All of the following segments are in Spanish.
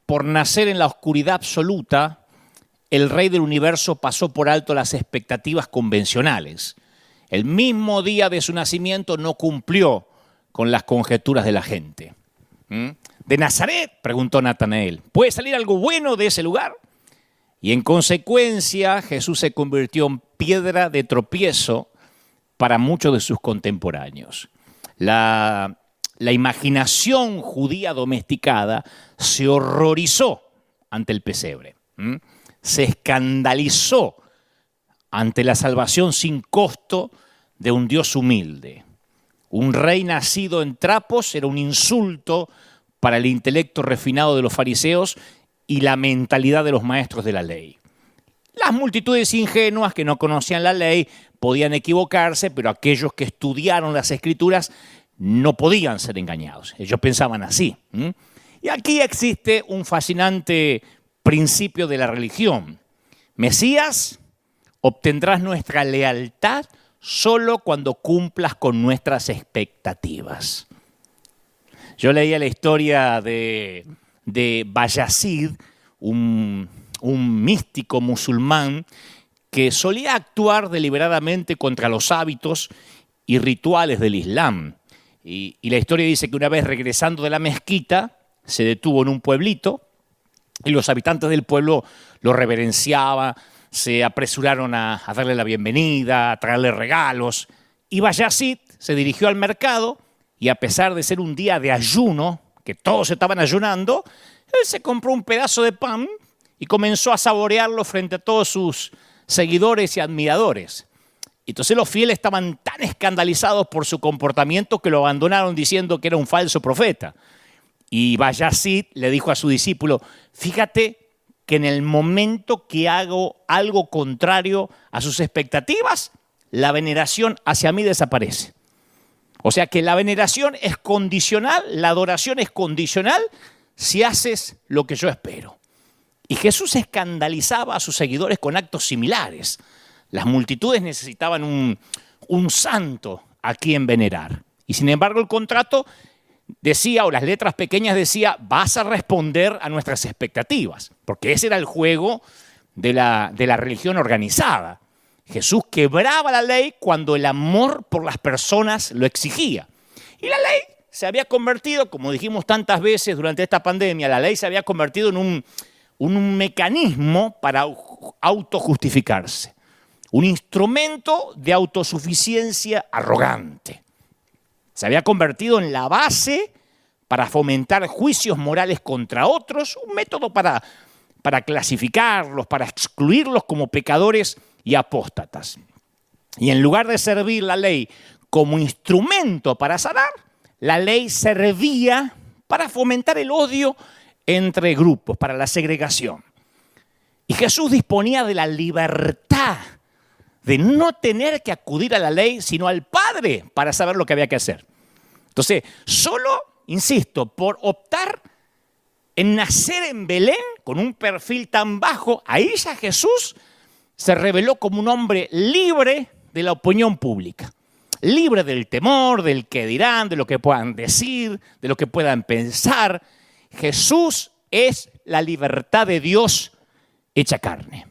por nacer en la oscuridad absoluta, el Rey del Universo pasó por alto las expectativas convencionales. El mismo día de su nacimiento no cumplió con las conjeturas de la gente. ¿De Nazaret?, preguntó Natanael. ¿Puede salir algo bueno de ese lugar? Y en consecuencia, Jesús se convirtió en piedra de tropiezo para muchos de sus contemporáneos. La imaginación judía domesticada se horrorizó ante el pesebre. Se escandalizó ante la salvación sin costo de un Dios humilde. Un rey nacido en trapos era un insulto para el intelecto refinado de los fariseos y la mentalidad de los maestros de la ley. Las multitudes ingenuas que no conocían la ley podían equivocarse, pero aquellos que estudiaron las Escrituras no podían ser engañados. Ellos pensaban así. Y aquí existe un fascinante principio de la religión. Mesías, obtendrás nuestra lealtad solo cuando cumplas con nuestras expectativas. Yo leía la historia de Bayazid, un místico musulmán que solía actuar deliberadamente contra los hábitos y rituales del Islam. Y la historia dice que una vez regresando de la mezquita, se detuvo en un pueblito y los habitantes del pueblo lo reverenciaban, se apresuraron a darle la bienvenida, a traerle regalos. Y Bayazid se dirigió al mercado y a pesar de ser un día de ayuno, que todos estaban ayunando, él se compró un pedazo de pan y comenzó a saborearlo frente a todos sus seguidores y admiradores. Entonces los fieles estaban tan escandalizados por su comportamiento que lo abandonaron diciendo que era un falso profeta. Y Bayazid le dijo a su discípulo, fíjate que en el momento que hago algo contrario a sus expectativas, la veneración hacia mí desaparece. O sea que la veneración es condicional, la adoración es condicional si haces lo que yo espero. Y Jesús escandalizaba a sus seguidores con actos similares. Las multitudes necesitaban un santo a quien venerar. Y sin embargo el contrato decía, o las letras pequeñas decía, vas a responder a nuestras expectativas. Porque ese era el juego de la religión organizada. Jesús quebraba la ley cuando el amor por las personas lo exigía. Y la ley se había convertido, como dijimos tantas veces durante esta pandemia, la ley se había convertido en un mecanismo para autojustificarse. Un instrumento de autosuficiencia arrogante. Se había convertido en la base para fomentar juicios morales contra otros, un método para clasificarlos, para excluirlos como pecadores y apóstatas. Y en lugar de servir la ley como instrumento para sanar, la ley servía para fomentar el odio entre grupos, para la segregación. Y Jesús disponía de la libertad de no tener que acudir a la ley, sino al Padre para saber lo que había que hacer. Entonces, solo, insisto, por optar en nacer en Belén con un perfil tan bajo, ahí ya Jesús se reveló como un hombre libre de la opinión pública, libre del temor, del que dirán, de lo que puedan decir, de lo que puedan pensar. Jesús es la libertad de Dios hecha carne.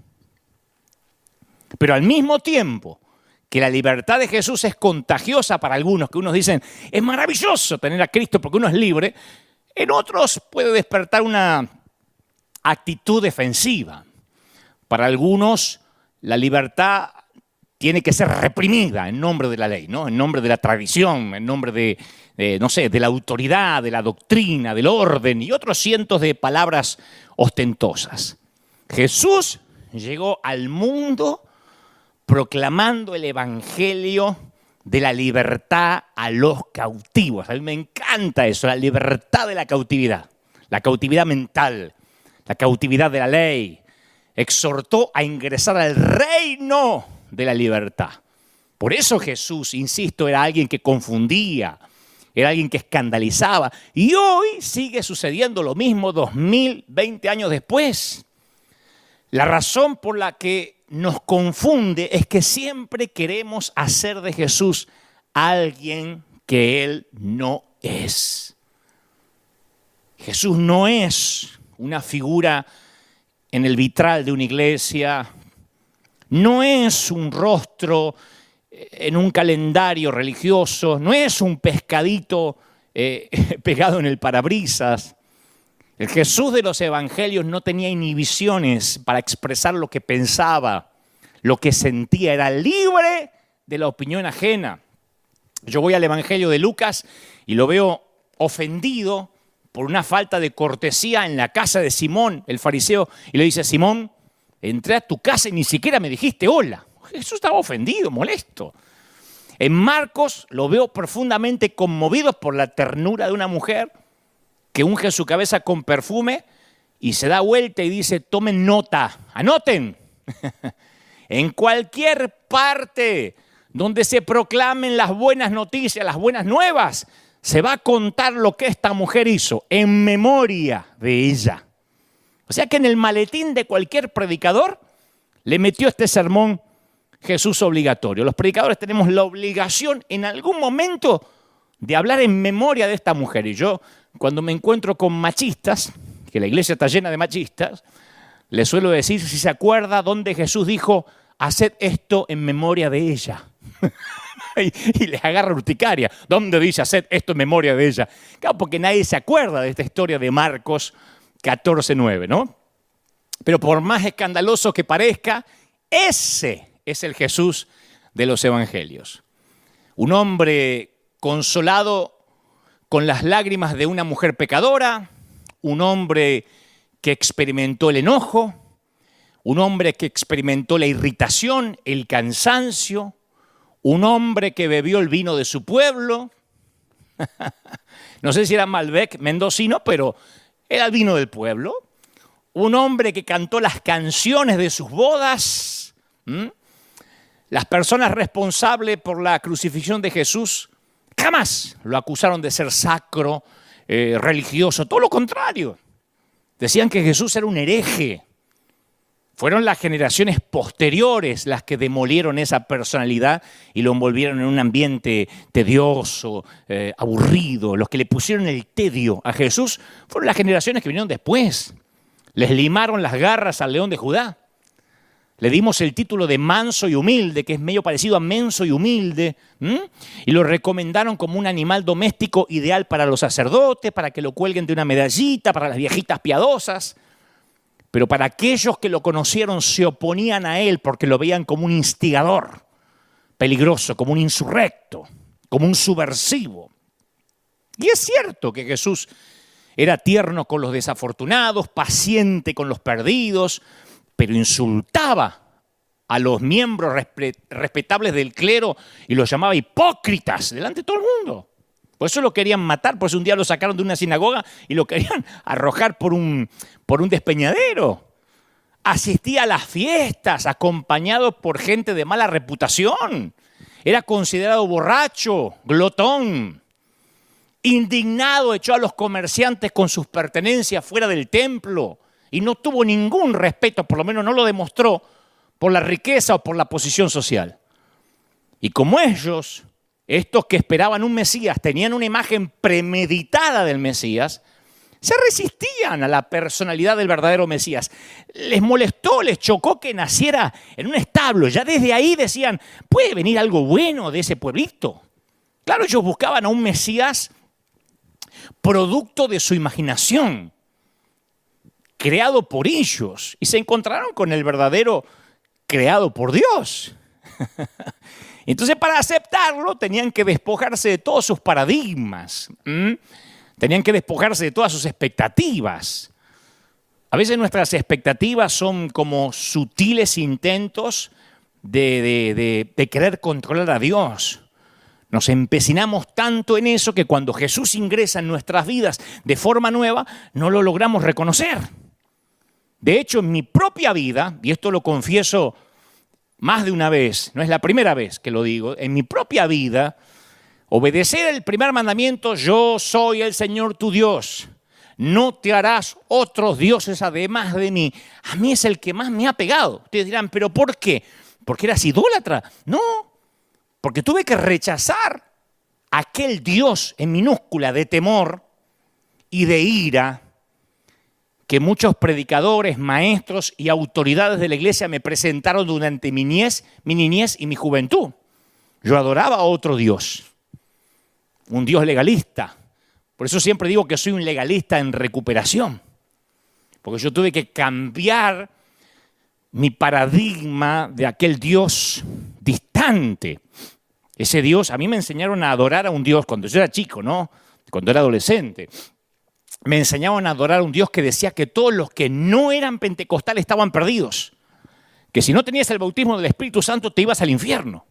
Pero al mismo tiempo que la libertad de Jesús es contagiosa para algunos, que unos dicen, es maravilloso tener a Cristo porque uno es libre, en otros puede despertar una actitud defensiva. Para algunos, la libertad tiene que ser reprimida en nombre de la ley, ¿no? En nombre de la tradición, en nombre de la autoridad, de la doctrina, del orden y otros cientos de palabras ostentosas. Jesús llegó al mundo proclamando el evangelio de la libertad a los cautivos. A mí me encanta eso, la libertad de la cautividad mental, la cautividad de la ley. Exhortó a ingresar al reino de la libertad. Por eso Jesús, insisto, era alguien que confundía, era alguien que escandalizaba. Y hoy sigue sucediendo lo mismo 2020 años después. La razón por la que nos confunde es que siempre queremos hacer de Jesús alguien que Él no es. Jesús no es una figura en el vitral de una iglesia, no es un rostro en un calendario religioso, no es un pescadito pegado en el parabrisas. El Jesús de los evangelios no tenía inhibiciones para expresar lo que pensaba, lo que sentía, era libre de la opinión ajena. Yo voy al evangelio de Lucas y lo veo ofendido por una falta de cortesía en la casa de Simón, el fariseo, y le dice: Simón, entré a tu casa y ni siquiera me dijiste hola. Jesús estaba ofendido, molesto. En Marcos lo veo profundamente conmovido por la ternura de una mujer que unge su cabeza con perfume y se da vuelta y dice: tomen nota, anoten. En cualquier parte donde se proclamen las buenas noticias, las buenas nuevas, se va a contar lo que esta mujer hizo en memoria de ella. O sea que en el maletín de cualquier predicador le metió este sermón Jesús obligatorio. Los predicadores tenemos la obligación en algún momento de hablar en memoria de esta mujer. Y yo, cuando me encuentro con machistas, que la iglesia está llena de machistas, les suelo decir, si se acuerda, dónde Jesús dijo: haced esto en memoria de ella. y les agarra urticaria. ¿Dónde dice haced esto en memoria de ella? Claro, porque nadie se acuerda de esta historia de Marcos 14:9, ¿no? Pero por más escandaloso que parezca, ese es el Jesús de los evangelios. Un hombre consolado con las lágrimas de una mujer pecadora, un hombre que experimentó el enojo, un hombre que experimentó la irritación, el cansancio, un hombre que bebió el vino de su pueblo. No sé si era Malbec mendocino, pero era el vino del pueblo. Un hombre que cantó las canciones de sus bodas. Las personas responsables por la crucifixión de Jesús jamás lo acusaron de ser sacro, religioso, todo lo contrario. Decían que Jesús era un hereje. Fueron las generaciones posteriores las que demolieron esa personalidad y lo envolvieron en un ambiente tedioso, aburrido. Los que le pusieron el tedio a Jesús fueron las generaciones que vinieron después. Les limaron las garras al león de Judá. Le dimos el título de manso y humilde, que es medio parecido a menso y humilde, y lo recomendaron como un animal doméstico ideal para los sacerdotes, para que lo cuelguen de una medallita, para las viejitas piadosas. Pero para aquellos que lo conocieron se oponían a él porque lo veían como un instigador peligroso, como un insurrecto, como un subversivo. Y es cierto que Jesús era tierno con los desafortunados, paciente con los perdidos, pero insultaba a los miembros respetables del clero y los llamaba hipócritas delante de todo el mundo. Por eso lo querían matar, por eso un día lo sacaron de una sinagoga y lo querían arrojar por un despeñadero. Asistía a las fiestas acompañado por gente de mala reputación. Era considerado borracho, glotón. Indignado, echó a los comerciantes con sus pertenencias fuera del templo y no tuvo ningún respeto, por lo menos no lo demostró, por la riqueza o por la posición social. Y como ellos, estos que esperaban un Mesías, tenían una imagen premeditada del Mesías, se resistían a la personalidad del verdadero Mesías. Les molestó, les chocó que naciera en un establo. Ya desde ahí decían, ¿puede venir algo bueno de ese pueblito? Claro, ellos buscaban a un Mesías producto de su imaginación, creado por ellos, y se encontraron con el verdadero creado por Dios. Entonces, para aceptarlo, tenían que despojarse de todos sus paradigmas. Tenían que despojarse de todas sus expectativas. A veces nuestras expectativas son como sutiles intentos de querer controlar a Dios. Nos empecinamos tanto en eso que cuando Jesús ingresa en nuestras vidas de forma nueva, no lo logramos reconocer. De hecho, en mi propia vida, y esto lo confieso más de una vez, no es la primera vez que lo digo, en mi propia vida, obedecer el primer mandamiento, yo soy el Señor tu Dios, no te harás otros dioses además de mí, a mí es el que más me ha pegado. Ustedes dirán, ¿pero por qué? ¿Porque eras idólatra? No, porque tuve que rechazar aquel Dios en minúscula de temor y de ira que muchos predicadores, maestros y autoridades de la iglesia me presentaron durante mi niñez y mi juventud. Yo adoraba a otro Dios, un Dios legalista. Por eso siempre digo que soy un legalista en recuperación, porque yo tuve que cambiar mi paradigma de aquel Dios distante. Ese Dios, a mí me enseñaron a adorar a un Dios cuando yo era chico, ¿no? Cuando era adolescente. Me enseñaban a adorar a un Dios que decía que todos los que no eran pentecostales estaban perdidos. Que si no tenías el bautismo del Espíritu Santo te ibas al infierno.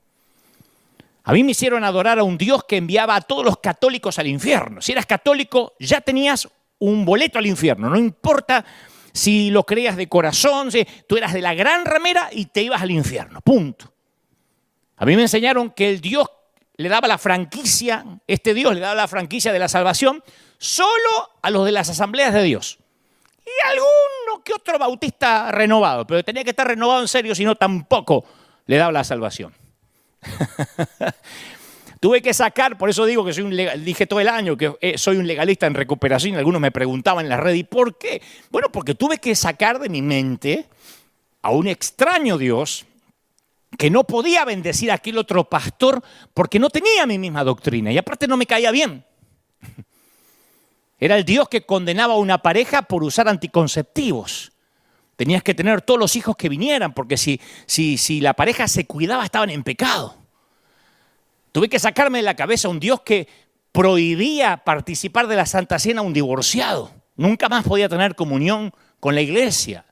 A mí me hicieron adorar a un Dios que enviaba a todos los católicos al infierno. Si eras católico ya tenías un boleto al infierno. No importa si lo creías de corazón, si tú eras de la gran ramera y te ibas al infierno. Punto. A mí me enseñaron que el Dios le daba la franquicia, este Dios le daba la franquicia de la salvación solo a los de las asambleas de Dios. Y alguno que otro bautista renovado, pero tenía que estar renovado en serio, si no tampoco le daba la salvación. Tuve que sacar, por eso digo que soy dije todo el año que soy un legalista en recuperación. Algunos me preguntaban en la red, ¿y por qué? Bueno, porque tuve que sacar de mi mente a un extraño Dios que no podía bendecir a aquel otro pastor porque no tenía mi misma doctrina y aparte no me caía bien. Era el Dios que condenaba a una pareja por usar anticonceptivos. Tenías que tener todos los hijos que vinieran porque si la pareja se cuidaba estaban en pecado. Tuve que sacarme de la cabeza a un Dios que prohibía participar de la Santa Cena a un divorciado. Nunca más podía tener comunión con la iglesia.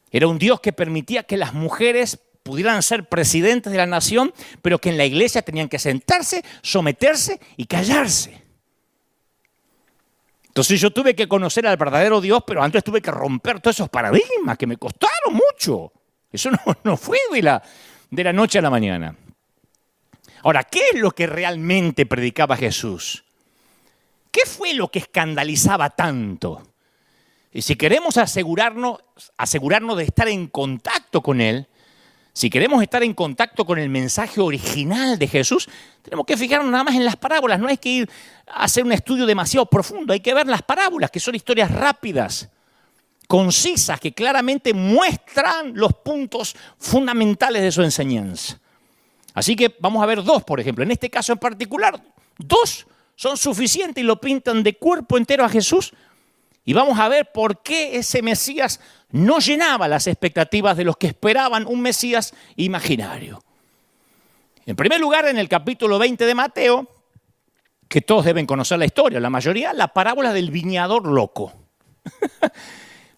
Era un Dios que permitía que las mujeres pudieran ser presidentes de la nación, pero que en la iglesia tenían que sentarse, someterse y callarse. Entonces yo tuve que conocer al verdadero Dios, pero antes tuve que romper todos esos paradigmas que me costaron mucho. Eso no fue de la noche a la mañana. Ahora, ¿qué es lo que realmente predicaba Jesús? ¿Qué fue lo que escandalizaba tanto? Y si queremos asegurarnos de estar en contacto con Él, si queremos estar en contacto con el mensaje original de Jesús, tenemos que fijarnos nada más en las parábolas. No hay que ir a hacer un estudio demasiado profundo. Hay que ver las parábolas, que son historias rápidas, concisas, que claramente muestran los puntos fundamentales de su enseñanza. Así que vamos a ver dos, por ejemplo. En este caso en particular, dos son suficientes y lo pintan de cuerpo entero a Jesús. Y vamos a ver por qué ese Mesías no llenaba las expectativas de los que esperaban un Mesías imaginario. En primer lugar, en el capítulo 20 de Mateo, que todos deben conocer la historia, la mayoría, la parábola del viñador loco.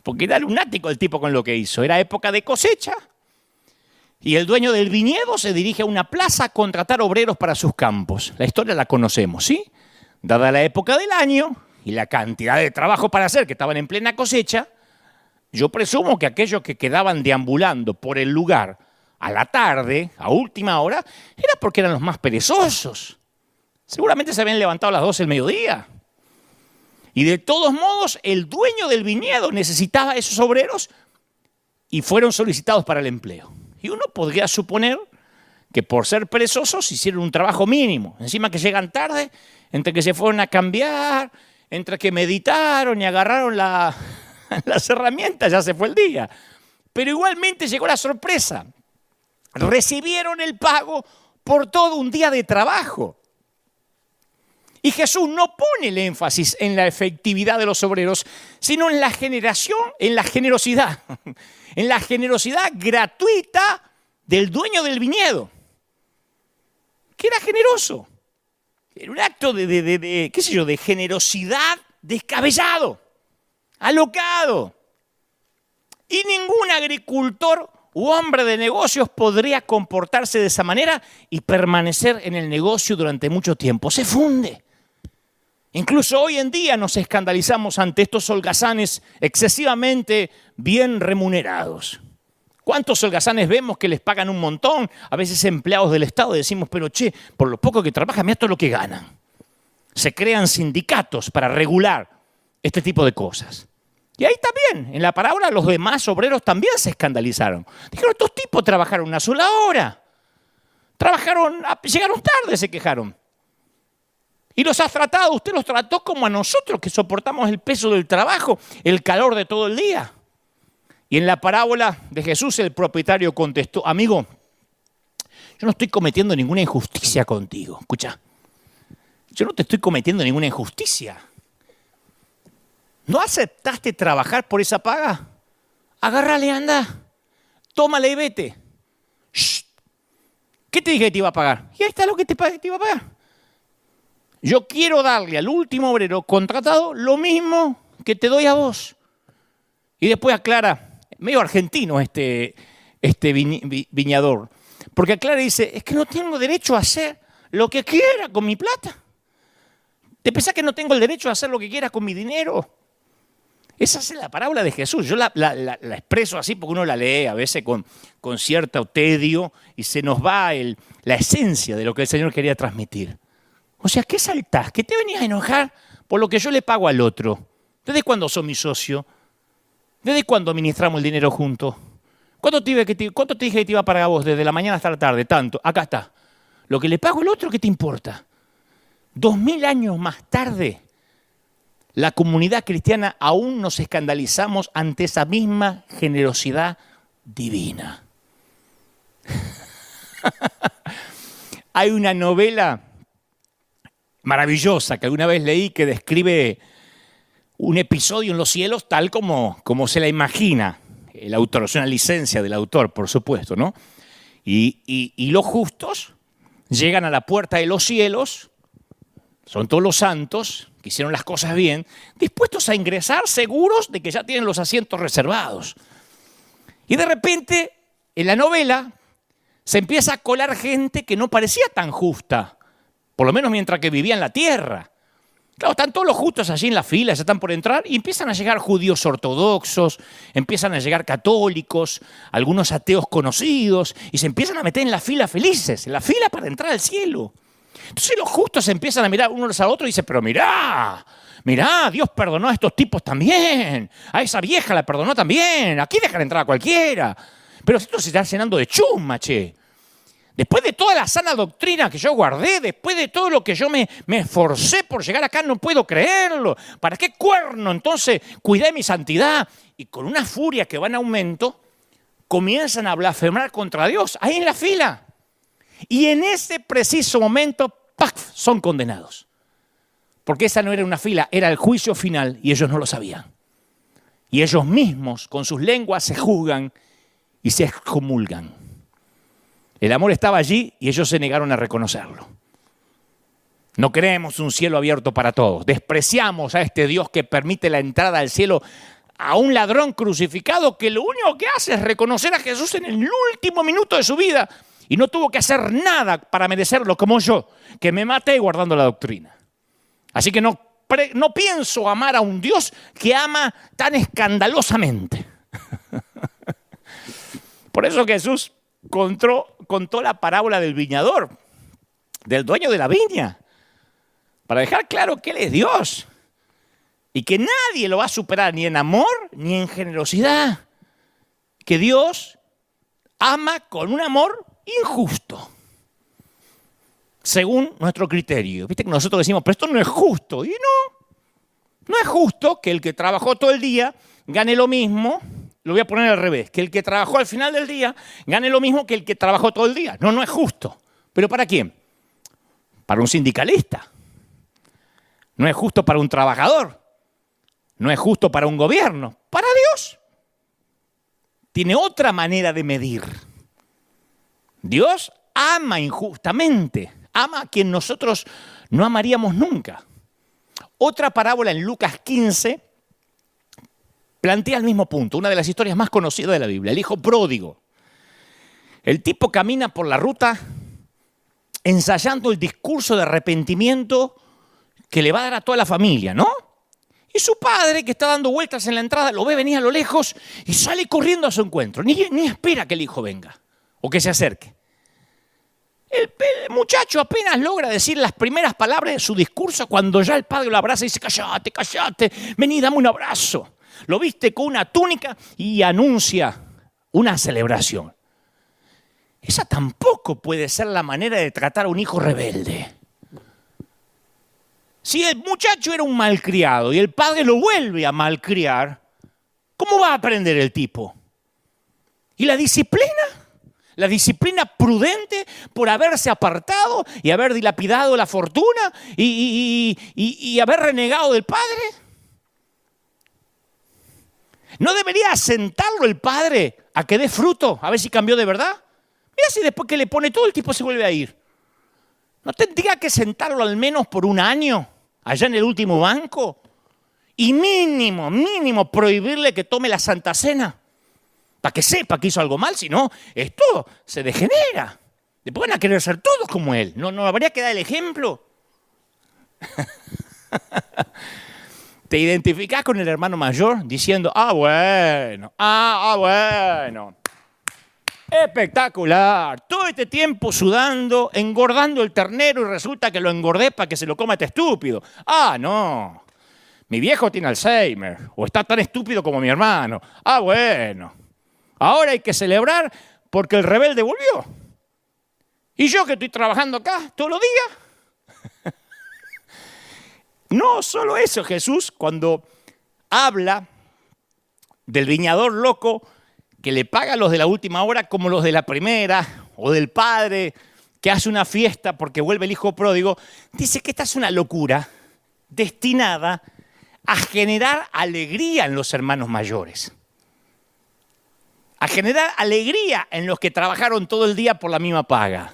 Porque era lunático el tipo con lo que hizo. Era época de cosecha y el dueño del viñedo se dirige a una plaza a contratar obreros para sus campos. La historia la conocemos, ¿sí? Dada la época del año y la cantidad de trabajo para hacer, que estaban en plena cosecha, yo presumo que aquellos que quedaban deambulando por el lugar a la tarde, a última hora, era porque eran los más perezosos. Seguramente se habían levantado a las 12 del mediodía. Y de todos modos, el dueño del viñedo necesitaba esos obreros y fueron solicitados para el empleo. Y uno podría suponer que por ser perezosos hicieron un trabajo mínimo. Encima que llegan tarde, entre que se fueron a cambiar, entre que meditaron y agarraron las herramientas, ya se fue el día. Pero igualmente llegó la sorpresa. Recibieron el pago por todo un día de trabajo. Y Jesús no pone el énfasis en la efectividad de los obreros, sino en la generosidad. En la generosidad gratuita del dueño del viñedo, que era generoso. Era un acto de generosidad descabellado, alocado. Y ningún agricultor u hombre de negocios podría comportarse de esa manera y permanecer en el negocio durante mucho tiempo. Se funde. Incluso hoy en día nos escandalizamos ante estos holgazanes excesivamente bien remunerados. ¿Cuántos holgazanes vemos que les pagan un montón? A veces empleados del Estado decimos, pero che, por lo poco que trabajan, mira todo lo que ganan. Se crean sindicatos para regular este tipo de cosas. Y ahí también, en la parábola, los demás obreros también se escandalizaron. Dijeron, estos tipos trabajaron una sola hora. Llegaron tarde, se quejaron. Y los has tratado, usted los trató como a nosotros que soportamos el peso del trabajo, el calor de todo el día. Y en la parábola de Jesús el propietario contestó, amigo, yo no estoy cometiendo ninguna injusticia contigo. Escucha, yo no te estoy cometiendo ninguna injusticia. ¿No aceptaste trabajar por esa paga? Agárrale, anda, tómale y vete. Shh. ¿Qué te dije que te iba a pagar? Y ahí está lo que te iba a pagar. Yo quiero darle al último obrero contratado lo mismo que te doy a vos. Y después aclara, medio argentino este viñador, porque aclara y dice, es que no tengo derecho a hacer lo que quiera con mi plata. ¿Te pensás que no tengo el derecho a hacer lo que quiera con mi dinero? Esa es la parábola de Jesús. Yo la expreso así porque uno la lee a veces con cierto tedio y se nos va la esencia de lo que el Señor quería transmitir. O sea, ¿qué saltás? ¿Qué te venías a enojar por lo que yo le pago al otro? ¿Desde cuándo sos mi socio? ¿Desde cuándo administramos el dinero juntos? ¿Cuánto te dije que te iba a pagar a vos desde la mañana hasta la tarde? Tanto. Acá está. Lo que le pago al otro, ¿qué te importa? 2000 años más tarde, la comunidad cristiana aún nos escandalizamos ante esa misma generosidad divina. Hay una novela maravillosa que alguna vez leí que describe un episodio en los cielos tal como se la imagina el autor. Es una licencia del autor, por supuesto, ¿no? Y los justos llegan a la puerta de los cielos, son todos los santos que hicieron las cosas bien, dispuestos a ingresar seguros de que ya tienen los asientos reservados. Y de repente, en la novela, se empieza a colar gente que no parecía tan justa, por lo menos mientras que vivía en la tierra. Claro, están todos los justos allí en la fila, ya están por entrar, y empiezan a llegar judíos ortodoxos, empiezan a llegar católicos, algunos ateos conocidos, y se empiezan a meter en la fila felices, en la fila para entrar al cielo. Entonces los justos se empiezan a mirar unos a otros y dicen, pero mirá, Dios perdonó a estos tipos también, a esa vieja la perdonó también, aquí dejan entrar a cualquiera. Pero esto se está llenando de chusma, che. Después de toda la sana doctrina que yo guardé, después de todo lo que yo me esforcé por llegar acá, no puedo creerlo. ¿Para qué cuerno entonces cuidé mi santidad? Y con una furia que va en aumento, comienzan a blasfemar contra Dios, ahí en la fila. Y en ese preciso momento, ¡paf!, son condenados. Porque esa no era una fila, era el juicio final y ellos no lo sabían. Y ellos mismos con sus lenguas se juzgan y se excomulgan. El amor estaba allí y ellos se negaron a reconocerlo. No queremos un cielo abierto para todos. Despreciamos a este Dios que permite la entrada al cielo a un ladrón crucificado que lo único que hace es reconocer a Jesús en el último minuto de su vida y no tuvo que hacer nada para merecerlo como yo, que me maté guardando la doctrina. Así que no pienso amar a un Dios que ama tan escandalosamente. Por eso Jesús contó la parábola del viñador, del dueño de la viña, para dejar claro que Él es Dios y que nadie lo va a superar ni en amor ni en generosidad. Que Dios ama con un amor injusto, según nuestro criterio. Viste que nosotros decimos, pero esto no es justo. Y no es justo que el que trabajó todo el día gane lo mismo. Lo voy a poner al revés, que el que trabajó al final del día gane lo mismo que el que trabajó todo el día. No es justo. ¿Pero para quién? Para un sindicalista. No es justo para un trabajador. No es justo para un gobierno. Para Dios. Tiene otra manera de medir. Dios ama injustamente. Ama a quien nosotros no amaríamos nunca. Otra parábola en Lucas 15 plantea el mismo punto, una de las historias más conocidas de la Biblia, el hijo pródigo. El tipo camina por la ruta ensayando el discurso de arrepentimiento que le va a dar a toda la familia, ¿no? Y su padre, que está dando vueltas en la entrada, lo ve venir a lo lejos y sale corriendo a su encuentro. Ni espera que el hijo venga o que se acerque. El muchacho apenas logra decir las primeras palabras de su discurso cuando ya el padre lo abraza y dice, cállate, vení, dame un abrazo. Lo viste con una túnica y anuncia una celebración. Esa tampoco puede ser la manera de tratar a un hijo rebelde. Si el muchacho era un malcriado y el padre lo vuelve a malcriar, ¿cómo va a aprender el tipo? ¿Y la disciplina? La disciplina prudente por haberse apartado y haber dilapidado la fortuna y haber renegado del padre. ¿No debería sentarlo el padre a que dé fruto, a ver si cambió de verdad? Mira si después que le pone todo el tipo se vuelve a ir. ¿No tendría que sentarlo al menos por un año, allá en el último banco? Y mínimo, prohibirle que tome la Santa Cena. Para que sepa que hizo algo mal, si no, esto se degenera. Después van a querer ser todos como él. ¿No habría que dar el ejemplo? Te identificás con el hermano mayor diciendo, bueno. Espectacular. Todo este tiempo sudando, engordando el ternero y resulta que lo engordé para que se lo coma este estúpido. No. Mi viejo tiene Alzheimer o está tan estúpido como mi hermano. Bueno. Ahora hay que celebrar porque el rebelde volvió. Y yo que estoy trabajando acá todos los días. No solo eso, Jesús, cuando habla del viñador loco que le paga a los de la última hora como los de la primera, o del padre que hace una fiesta porque vuelve el hijo pródigo, dice que esta es una locura destinada a generar alegría en los hermanos mayores. A generar alegría en los que trabajaron todo el día por la misma paga.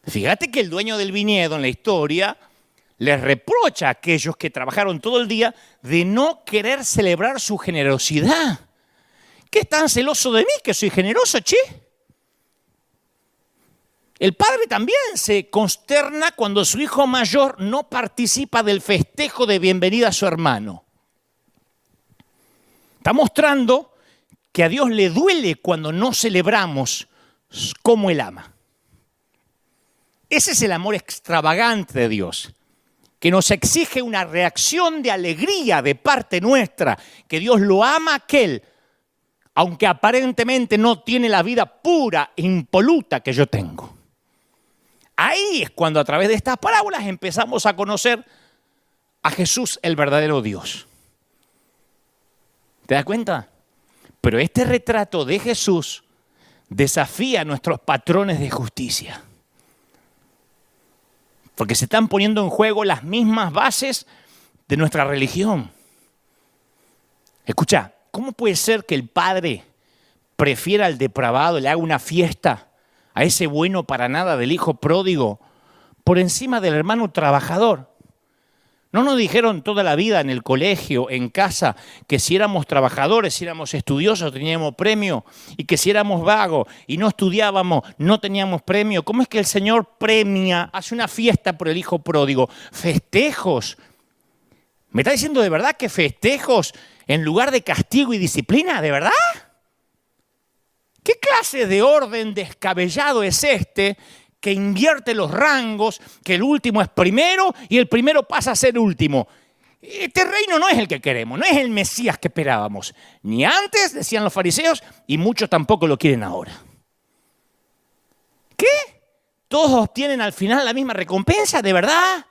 Fíjate que el dueño del viñedo en la historia les reprocha a aquellos que trabajaron todo el día de no querer celebrar su generosidad. ¿Qué es tan celoso de mí que soy generoso, che? El padre también se consterna cuando su hijo mayor no participa del festejo de bienvenida a su hermano. Está mostrando que a Dios le duele cuando no celebramos como Él ama. Ese es el amor extravagante de Dios, que nos exige una reacción de alegría de parte nuestra, que Dios lo ama a aquel, aunque aparentemente no tiene la vida pura e impoluta que yo tengo. Ahí es cuando a través de estas parábolas empezamos a conocer a Jesús, el verdadero Dios. ¿Te das cuenta? Pero este retrato de Jesús desafía nuestros patrones de justicia. Porque se están poniendo en juego las mismas bases de nuestra religión. Escucha, ¿cómo puede ser que el padre prefiera al depravado, le haga una fiesta a ese bueno para nada del hijo pródigo por encima del hermano trabajador? ¿No nos dijeron toda la vida en el colegio, en casa, que si éramos trabajadores, si éramos estudiosos, teníamos premio? Y que si éramos vagos y no estudiábamos, no teníamos premio. ¿Cómo es que el Señor premia, hace una fiesta por el hijo pródigo? Festejos. ¿Me está diciendo de verdad que festejos en lugar de castigo y disciplina? ¿De verdad? ¿Qué clase de orden descabellado es este que invierte los rangos, que el último es primero y el primero pasa a ser último? Este reino no es el que queremos, no es el Mesías que esperábamos. Ni antes, decían los fariseos, y muchos tampoco lo quieren ahora. ¿Qué? ¿Todos obtienen al final la misma recompensa? ¿De verdad?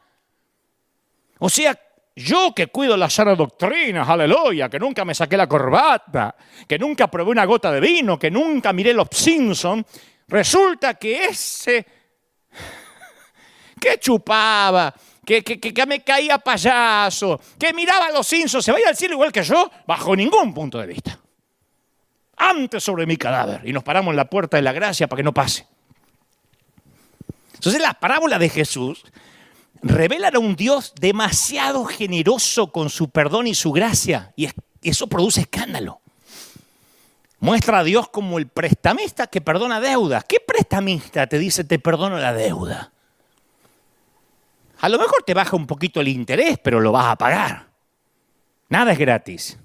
O sea, yo que cuido las sanas doctrinas, aleluya, que nunca me saqué la corbata, que nunca probé una gota de vino, que nunca miré los Simpsons, resulta que ese que chupaba, que me caía payaso, que miraba a los Simpsons, se vaya al cielo igual que yo, bajo ningún punto de vista. Antes sobre mi cadáver. Y nos paramos en la puerta de la gracia para que no pase. Entonces las parábolas de Jesús revelan a un Dios demasiado generoso con su perdón y su gracia. Y eso produce escándalo. Muestra a Dios como el prestamista que perdona deudas. ¿Qué prestamista te dice te perdono la deuda? A lo mejor te baja un poquito el interés, pero lo vas a pagar. Nada es gratis.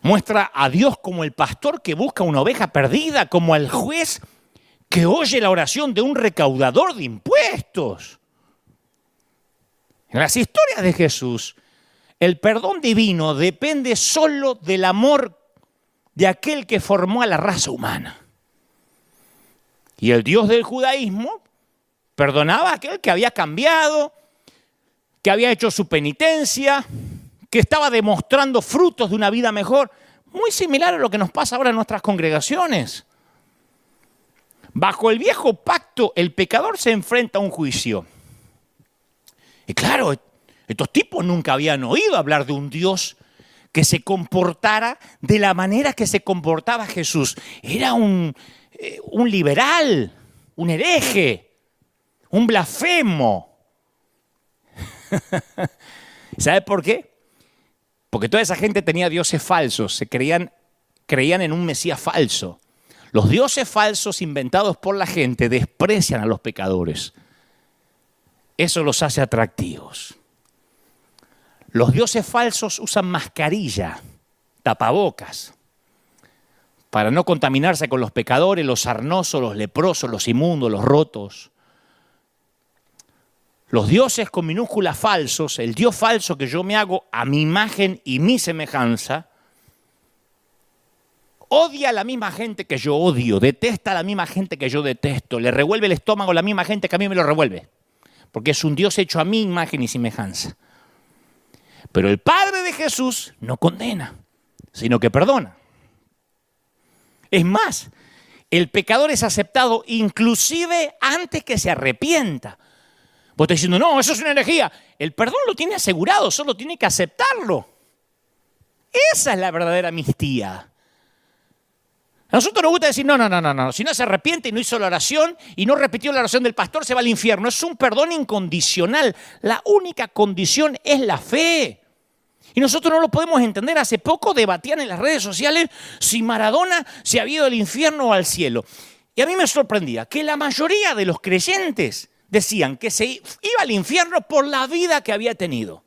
Muestra a Dios como el pastor que busca una oveja perdida, como al juez que oye la oración de un recaudador de impuestos. En las historias de Jesús, el perdón divino depende solo del amor de aquel que formó a la raza humana. Y el Dios del judaísmo Perdonaba a aquel que había cambiado, que había hecho su penitencia, que estaba demostrando frutos de una vida mejor. Muy similar a lo que nos pasa ahora en nuestras congregaciones. Bajo el viejo pacto, el pecador se enfrenta a un juicio. Y claro, estos tipos nunca habían oído hablar de un Dios que se comportara de la manera que se comportaba Jesús. Era un liberal, un hereje, un blasfemo. ¿Sabe por qué? Porque toda esa gente tenía dioses falsos, creían en un Mesías falso. Los dioses falsos inventados por la gente desprecian a los pecadores. Eso los hace atractivos. Los dioses falsos usan mascarilla, tapabocas, para no contaminarse con los pecadores, los sarnosos, los leprosos, los inmundos, los rotos. Los dioses con minúscula falsos, el Dios falso que yo me hago a mi imagen y mi semejanza, odia a la misma gente que yo odio, detesta a la misma gente que yo detesto, le revuelve el estómago a la misma gente que a mí me lo revuelve, porque es un Dios hecho a mi imagen y semejanza. Pero el Padre de Jesús no condena, sino que perdona. Es más, el pecador es aceptado inclusive antes que se arrepienta. Vos estás diciendo, no, eso es una herejía. El perdón lo tiene asegurado, solo tiene que aceptarlo. Esa es la verdadera amnistía. A nosotros nos gusta decir, no. Si no se arrepiente y no hizo la oración y no repitió la oración del pastor, se va al infierno. Es un perdón incondicional. La única condición es la fe. Y nosotros no lo podemos entender. Hace poco debatían en las redes sociales si Maradona se había ido al infierno o al cielo. Y a mí me sorprendía que la mayoría de los creyentes decían que se iba al infierno por la vida que había tenido.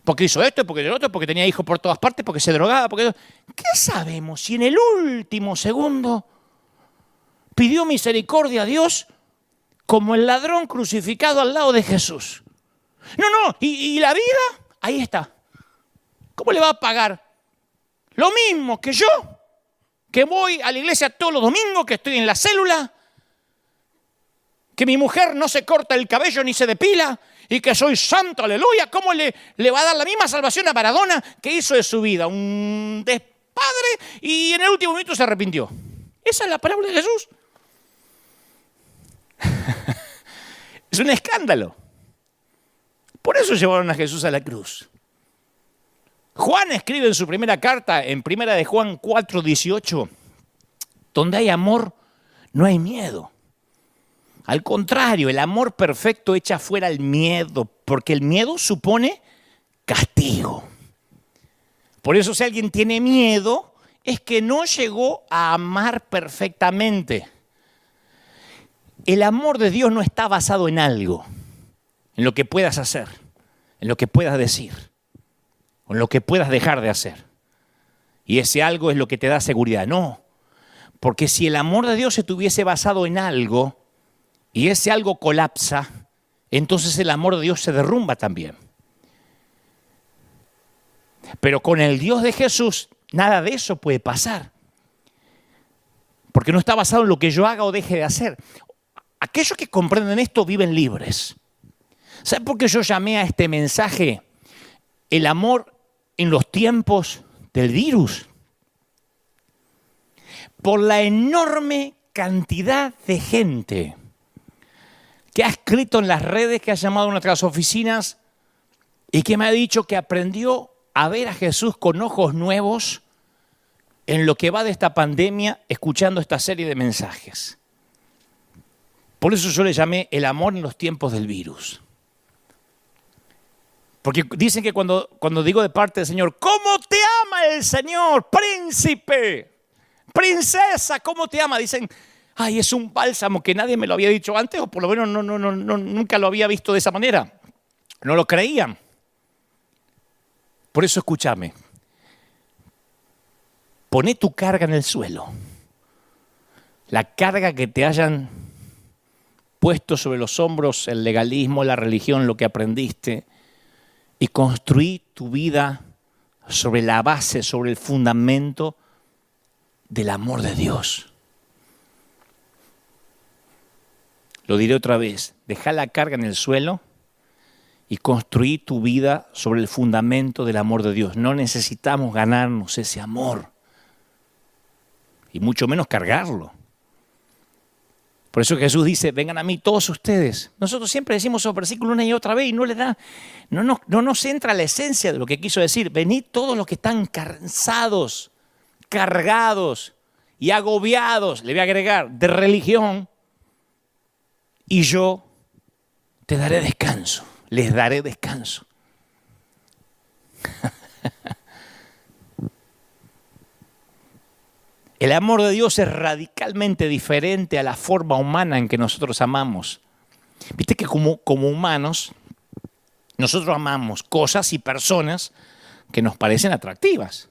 Porque hizo esto, porque lo otro, porque tenía hijos por todas partes, porque se drogaba. ¿Qué sabemos si en el último segundo pidió misericordia a Dios como el ladrón crucificado al lado de Jesús? No, ¿y la vida? Ahí está. ¿Cómo le va a pagar? Lo mismo que yo, que voy a la iglesia todos los domingos, que estoy en la célula, que mi mujer no se corta el cabello ni se depila y que soy santo, aleluya. ¿Cómo le va a dar la misma salvación a Maradona que hizo de su vida un despadre y en el último minuto se arrepintió? Esa es la parábola de Jesús. Es un escándalo. Por eso llevaron a Jesús a la cruz. Juan escribe en su primera carta, en primera de Juan 4:18, donde hay amor, no hay miedo. Al contrario, el amor perfecto echa fuera el miedo, porque el miedo supone castigo. Por eso si alguien tiene miedo, es que no llegó a amar perfectamente. El amor de Dios no está basado en algo, en lo que puedas hacer, en lo que puedas decir, o en lo que puedas dejar de hacer. Y ese algo es lo que te da seguridad. No, porque si el amor de Dios se tuviese basado en algo, y ese algo colapsa, entonces el amor de Dios se derrumba también. Pero con el Dios de Jesús, nada de eso puede pasar. Porque no está basado en lo que yo haga o deje de hacer. Aquellos que comprenden esto viven libres. ¿Saben por qué yo llamé a este mensaje el amor en los tiempos del virus? Por la enorme cantidad de gente que ha escrito en las redes, que ha llamado a nuestras oficinas y que me ha dicho que aprendió a ver a Jesús con ojos nuevos en lo que va de esta pandemia, escuchando esta serie de mensajes. Por eso yo le llamé el amor en los tiempos del virus. Porque dicen que cuando digo de parte del Señor, ¿cómo te ama el Señor, príncipe? Princesa, ¿cómo te ama? Dicen, ay, es un bálsamo que nadie me lo había dicho antes, o por lo menos nunca lo había visto de esa manera. No lo creían. Por eso escúchame. Poné tu carga en el suelo. La carga que te hayan puesto sobre los hombros, el legalismo, la religión, lo que aprendiste, y construí tu vida sobre la base, sobre el fundamento del amor de Dios. Lo diré otra vez, dejá la carga en el suelo y construí tu vida sobre el fundamento del amor de Dios. No necesitamos ganarnos ese amor y mucho menos cargarlo. Por eso Jesús dice, vengan a mí todos ustedes. Nosotros siempre decimos esos versículos una y otra vez y no nos entra la esencia de lo que quiso decir. Venid todos los que están cansados, cargados y agobiados, le voy a agregar, de religión, y yo te daré descanso, les daré descanso. El amor de Dios es radicalmente diferente a la forma humana en que nosotros amamos. Viste que como humanos, nosotros amamos cosas y personas que nos parecen atractivas.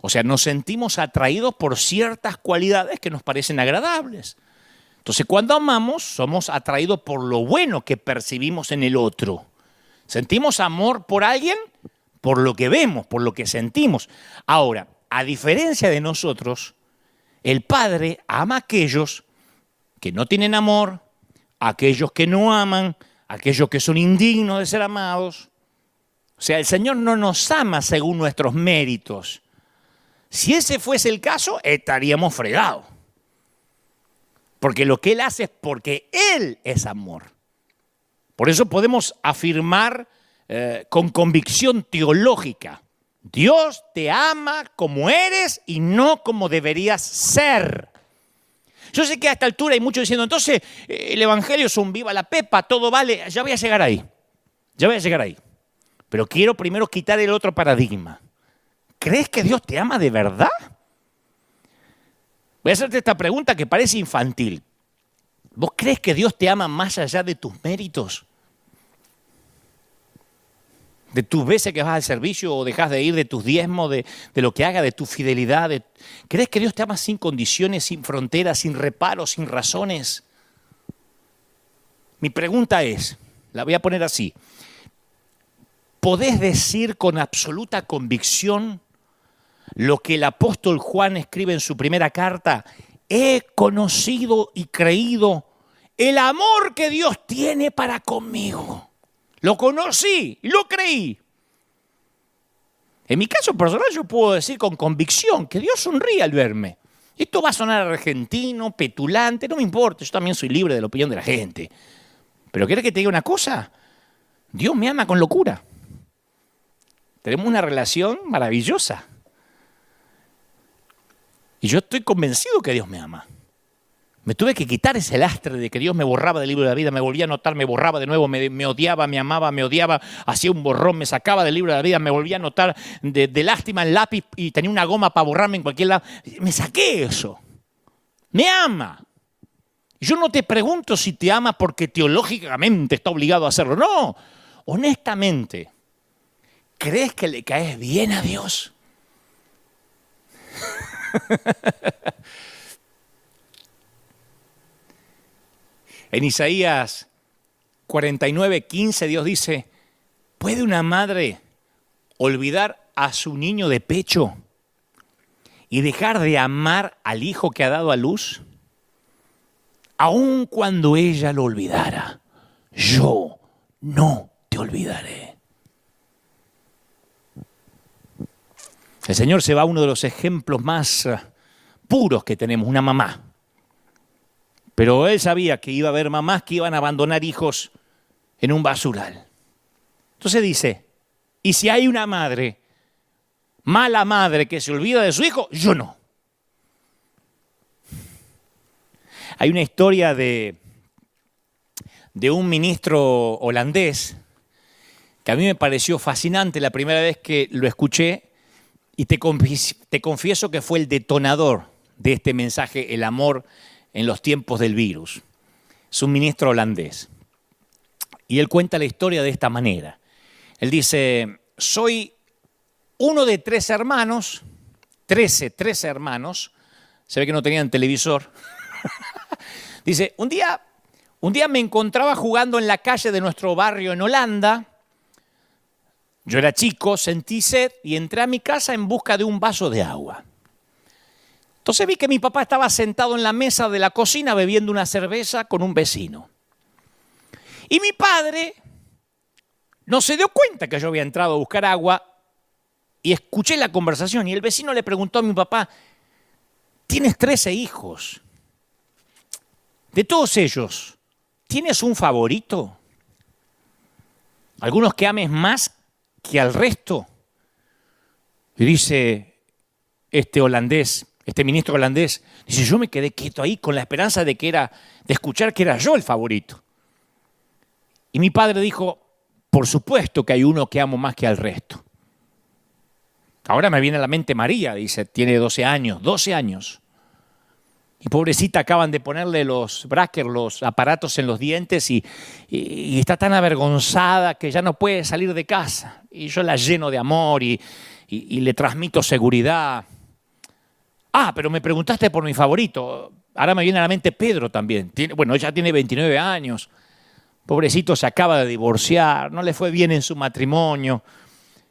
O sea, nos sentimos atraídos por ciertas cualidades que nos parecen agradables. Entonces, cuando amamos, somos atraídos por lo bueno que percibimos en el otro. Sentimos amor por alguien por lo que vemos, por lo que sentimos. Ahora, a diferencia de nosotros, el Padre ama a aquellos que no tienen amor, a aquellos que no aman, a aquellos que son indignos de ser amados. O sea, el Señor no nos ama según nuestros méritos. Si ese fuese el caso, estaríamos fregados. Porque lo que Él hace es porque Él es amor. Por eso podemos afirmar con convicción teológica, Dios te ama como eres y no como deberías ser. Yo sé que a esta altura hay muchos diciendo, entonces el Evangelio es un viva la pepa, todo vale, ya voy a llegar ahí. Pero quiero primero quitar el otro paradigma. ¿Crees que Dios te ama de verdad? Voy a hacerte esta pregunta que parece infantil. ¿Vos crees que Dios te ama más allá de tus méritos? De tus veces que vas al servicio o dejas de ir, de tus diezmos, de lo que haga, de tu fidelidad. ¿Crees que Dios te ama sin condiciones, sin fronteras, sin reparos, sin razones? Mi pregunta es, la voy a poner así. ¿Podés decir con absoluta convicción lo que el apóstol Juan escribe en su primera carta? He conocido y creído el amor que Dios tiene para conmigo. Lo conocí y lo creí. En mi caso personal yo puedo decir con convicción que Dios sonríe al verme. Esto va a sonar argentino, petulante, no me importa, yo también soy libre de la opinión de la gente. Pero ¿querés que te diga una cosa? Dios me ama con locura. Tenemos una relación maravillosa. Y yo estoy convencido que Dios me ama. Me tuve que quitar ese lastre de que Dios me borraba del libro de la vida, me volvía a anotar, me borraba de nuevo, me odiaba, me amaba, me odiaba, hacía un borrón, me sacaba del libro de la vida, me volvía a anotar de lástima en lápiz y tenía una goma para borrarme en cualquier lado. Me saqué eso. Me ama. Yo no te pregunto si te ama porque teológicamente está obligado a hacerlo. No, honestamente, ¿crees que le caes bien a Dios? En Isaías 49:15 Dios dice, ¿puede una madre olvidar a su niño de pecho y dejar de amar al hijo que ha dado a luz? Aun cuando ella lo olvidara, yo no te olvidaré. El Señor se va a uno de los ejemplos más puros que tenemos, una mamá. Pero Él sabía que iba a haber mamás que iban a abandonar hijos en un basural. Entonces dice, y si hay una madre, mala madre que se olvida de su hijo, yo no. Hay una historia de un ministro holandés que a mí me pareció fascinante la primera vez que lo escuché y te confieso que fue el detonador de este mensaje, el amor en los tiempos del virus. Es un ministro holandés. Y él cuenta la historia de esta manera. Él dice, soy uno de 13 hermanos, 13 hermanos, se ve que no tenían televisor. Dice, un día me encontraba jugando en la calle de nuestro barrio en Holanda. Yo era chico, sentí sed y entré a mi casa en busca de un vaso de agua. Entonces vi que mi papá estaba sentado en la mesa de la cocina bebiendo una cerveza con un vecino. Y mi padre no se dio cuenta que yo había entrado a buscar agua y escuché la conversación. Y el vecino le preguntó a mi papá, tienes 13 hijos. De todos ellos, ¿tienes un favorito? ¿Algunos que ames más que al resto? Y dice este ministro holandés, dice, yo me quedé quieto ahí con la esperanza de escuchar que era yo el favorito. Y mi padre dijo, por supuesto que hay uno que amo más que al resto. Ahora me viene a la mente María, dice, tiene 12 años. Y pobrecita, acaban de ponerle los brackets, los aparatos en los dientes y está tan avergonzada que ya no puede salir de casa. Y yo la lleno de amor y le transmito seguridad. Pero me preguntaste por mi favorito. Ahora me viene a la mente Pedro también. Ella tiene 29 años. Pobrecito, se acaba de divorciar, no le fue bien en su matrimonio.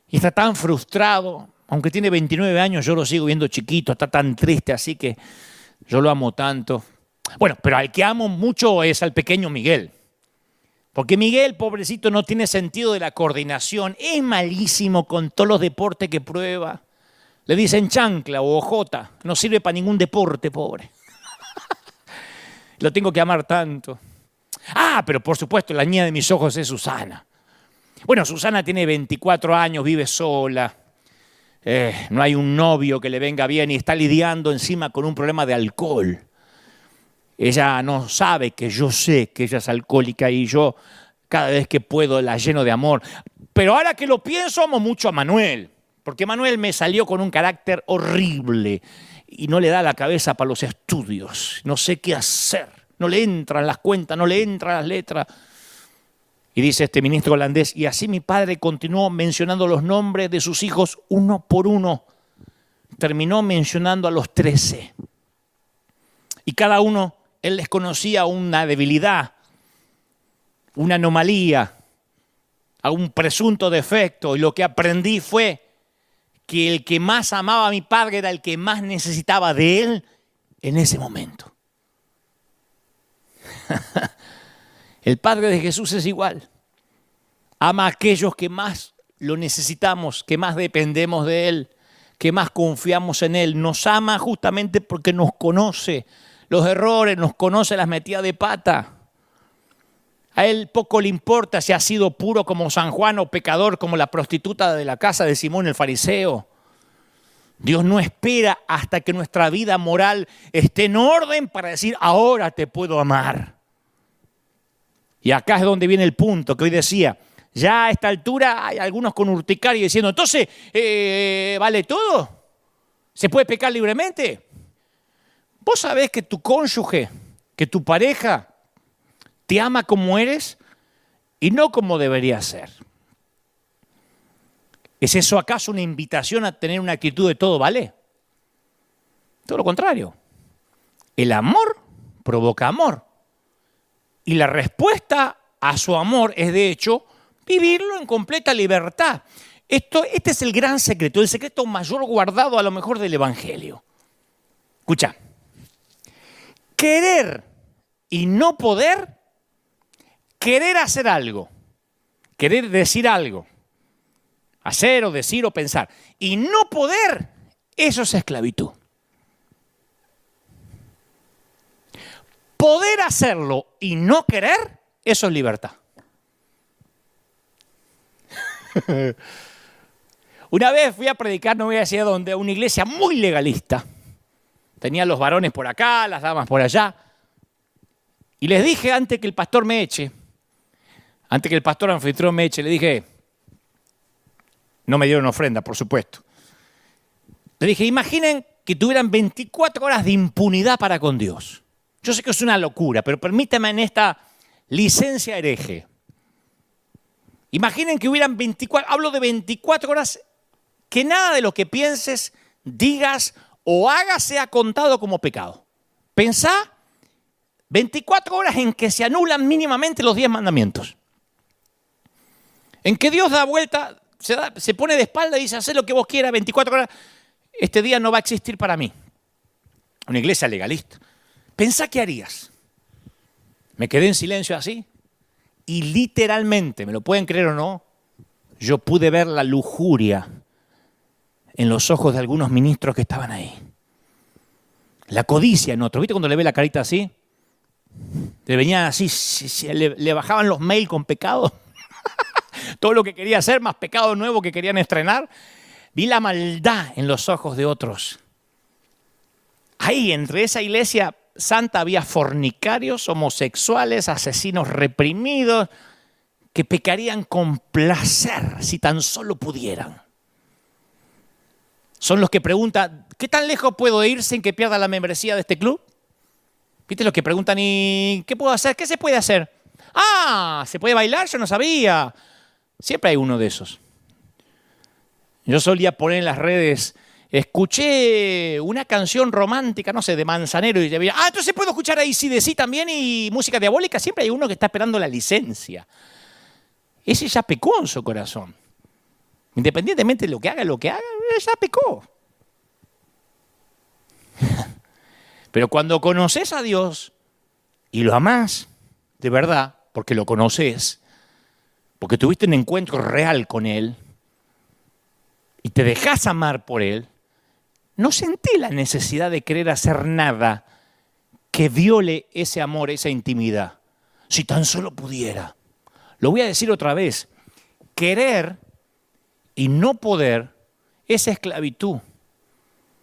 Y está tan frustrado. Aunque tiene 29 años, yo lo sigo viendo chiquito, está tan triste, así que yo lo amo tanto. Bueno, pero al que amo mucho es al pequeño Miguel. Porque Miguel, pobrecito, no tiene sentido de la coordinación. Es malísimo con todos los deportes que prueba. Le dicen chancla o ojota. No sirve para ningún deporte, pobre. Lo tengo que amar tanto. Pero por supuesto, la niña de mis ojos es Susana. Bueno, Susana tiene 24 años, vive sola. No hay un novio que le venga bien y está lidiando encima con un problema de alcohol. Ella no sabe que yo sé que ella es alcohólica y yo cada vez que puedo la lleno de amor. Pero ahora que lo pienso, amo mucho a Manuel, porque Manuel me salió con un carácter horrible y no le da la cabeza para los estudios. No sé qué hacer, no le entran las cuentas, no le entran las letras. Y dice este ministro holandés, y así mi padre continuó mencionando los nombres de sus hijos uno por uno. Terminó mencionando a los 13. Y cada uno, él les conocía una debilidad, una anomalía, a un presunto defecto. Y lo que aprendí fue que el que más amaba a mi padre era el que más necesitaba de él en ese momento. El Padre de Jesús es igual. Ama a aquellos que más lo necesitamos, que más dependemos de Él, que más confiamos en Él. Nos ama justamente porque nos conoce los errores, nos conoce las metidas de pata. A Él poco le importa si ha sido puro como San Juan o pecador como la prostituta de la casa de Simón el fariseo. Dios no espera hasta que nuestra vida moral esté en orden para decir, ahora te puedo amar. Y acá es donde viene el punto que hoy decía. Ya a esta altura hay algunos con urticaria diciendo, entonces, ¿vale todo? ¿Se puede pecar libremente? ¿Vos sabés que tu cónyuge, que tu pareja te ama como eres y no como debería ser? ¿Es eso acaso una invitación a tener una actitud de todo vale? Todo lo contrario. El amor provoca amor. Y la respuesta a su amor es, de hecho, vivirlo en completa libertad. Este es el gran secreto, el secreto mayor guardado a lo mejor del Evangelio. Escucha, querer y no poder, querer hacer algo, querer decir algo, hacer o decir o pensar, y no poder, eso es esclavitud. Poder hacerlo y no querer, eso es libertad. Una vez fui a predicar, no voy a decir a dónde, a una iglesia muy legalista. Tenía los varones por acá, las damas por allá. Y les dije antes que el pastor me eche, antes que el pastor anfitrión me eche, le dije, no me dieron ofrenda, por supuesto. Le dije, imaginen que tuvieran 24 horas de impunidad para con Dios. Yo sé que es una locura, pero permítame en esta licencia hereje. Imaginen que hubieran 24 horas que nada de lo que pienses, digas o hagas sea contado como pecado. Pensá 24 horas en que se anulan mínimamente los 10 mandamientos. En que Dios da vuelta, se pone de espalda y dice, haz lo que vos quieras, 24 horas, este día no va a existir para mí. Una iglesia legalista. Pensá qué harías. Me quedé en silencio así Y literalmente, ¿me lo pueden creer o no? Yo pude ver la lujuria en los ojos de algunos ministros que estaban ahí. La codicia en otros. ¿Viste cuando le ve la carita así? Le venían así, le bajaban los mails con pecado. Todo lo que quería hacer, más pecado nuevo que querían estrenar. Vi la maldad en los ojos de otros. Ahí, entre esa iglesia santa, había fornicarios, homosexuales, asesinos reprimidos, que pecarían con placer si tan solo pudieran. Son los que preguntan, ¿qué tan lejos puedo ir sin que pierda la membresía de este club? ¿Viste los que preguntan, ¿y qué puedo hacer? ¿Qué se puede hacer? ¡Ah! ¿Se puede bailar? Yo no sabía. Siempre hay uno de esos. Yo solía poner en las redes, escuché una canción romántica, no sé, de Manzanero, y había, entonces puedo escuchar ahí AC/DC también y música diabólica. Siempre hay uno que está esperando la licencia. Ese ya pecó en su corazón. Independientemente de lo que haga, ya pecó. Pero cuando conoces a Dios y lo amás de verdad, porque lo conoces, porque tuviste un encuentro real con Él y te dejas amar por Él, no sentí la necesidad de querer hacer nada que viole ese amor, esa intimidad. Si tan solo pudiera. Lo voy a decir otra vez. Querer y no poder es esclavitud.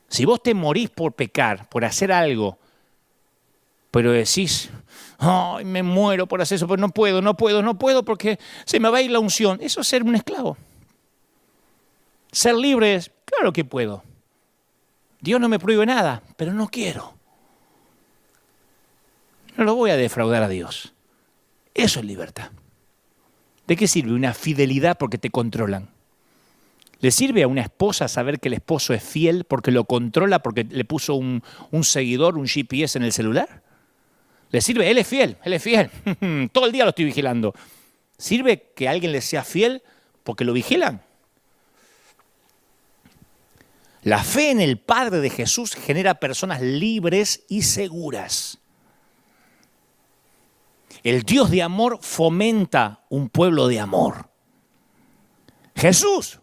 Si vos te morís por pecar, por hacer algo, pero decís, ay, me muero por hacer eso, pero no puedo porque se me va a ir la unción. Eso es ser un esclavo. Ser libre es, claro que puedo. Dios no me prohíbe nada, pero no quiero. No lo voy a defraudar a Dios. Eso es libertad. ¿De qué sirve una fidelidad porque te controlan? ¿Le sirve a una esposa saber que el esposo es fiel porque lo controla, porque le puso un seguidor, un GPS en el celular? ¿Le sirve? Él es fiel. Todo el día lo estoy vigilando. ¿Sirve que alguien le sea fiel porque lo vigilan? La fe en el Padre de Jesús genera personas libres y seguras. El Dios de amor fomenta un pueblo de amor. Jesús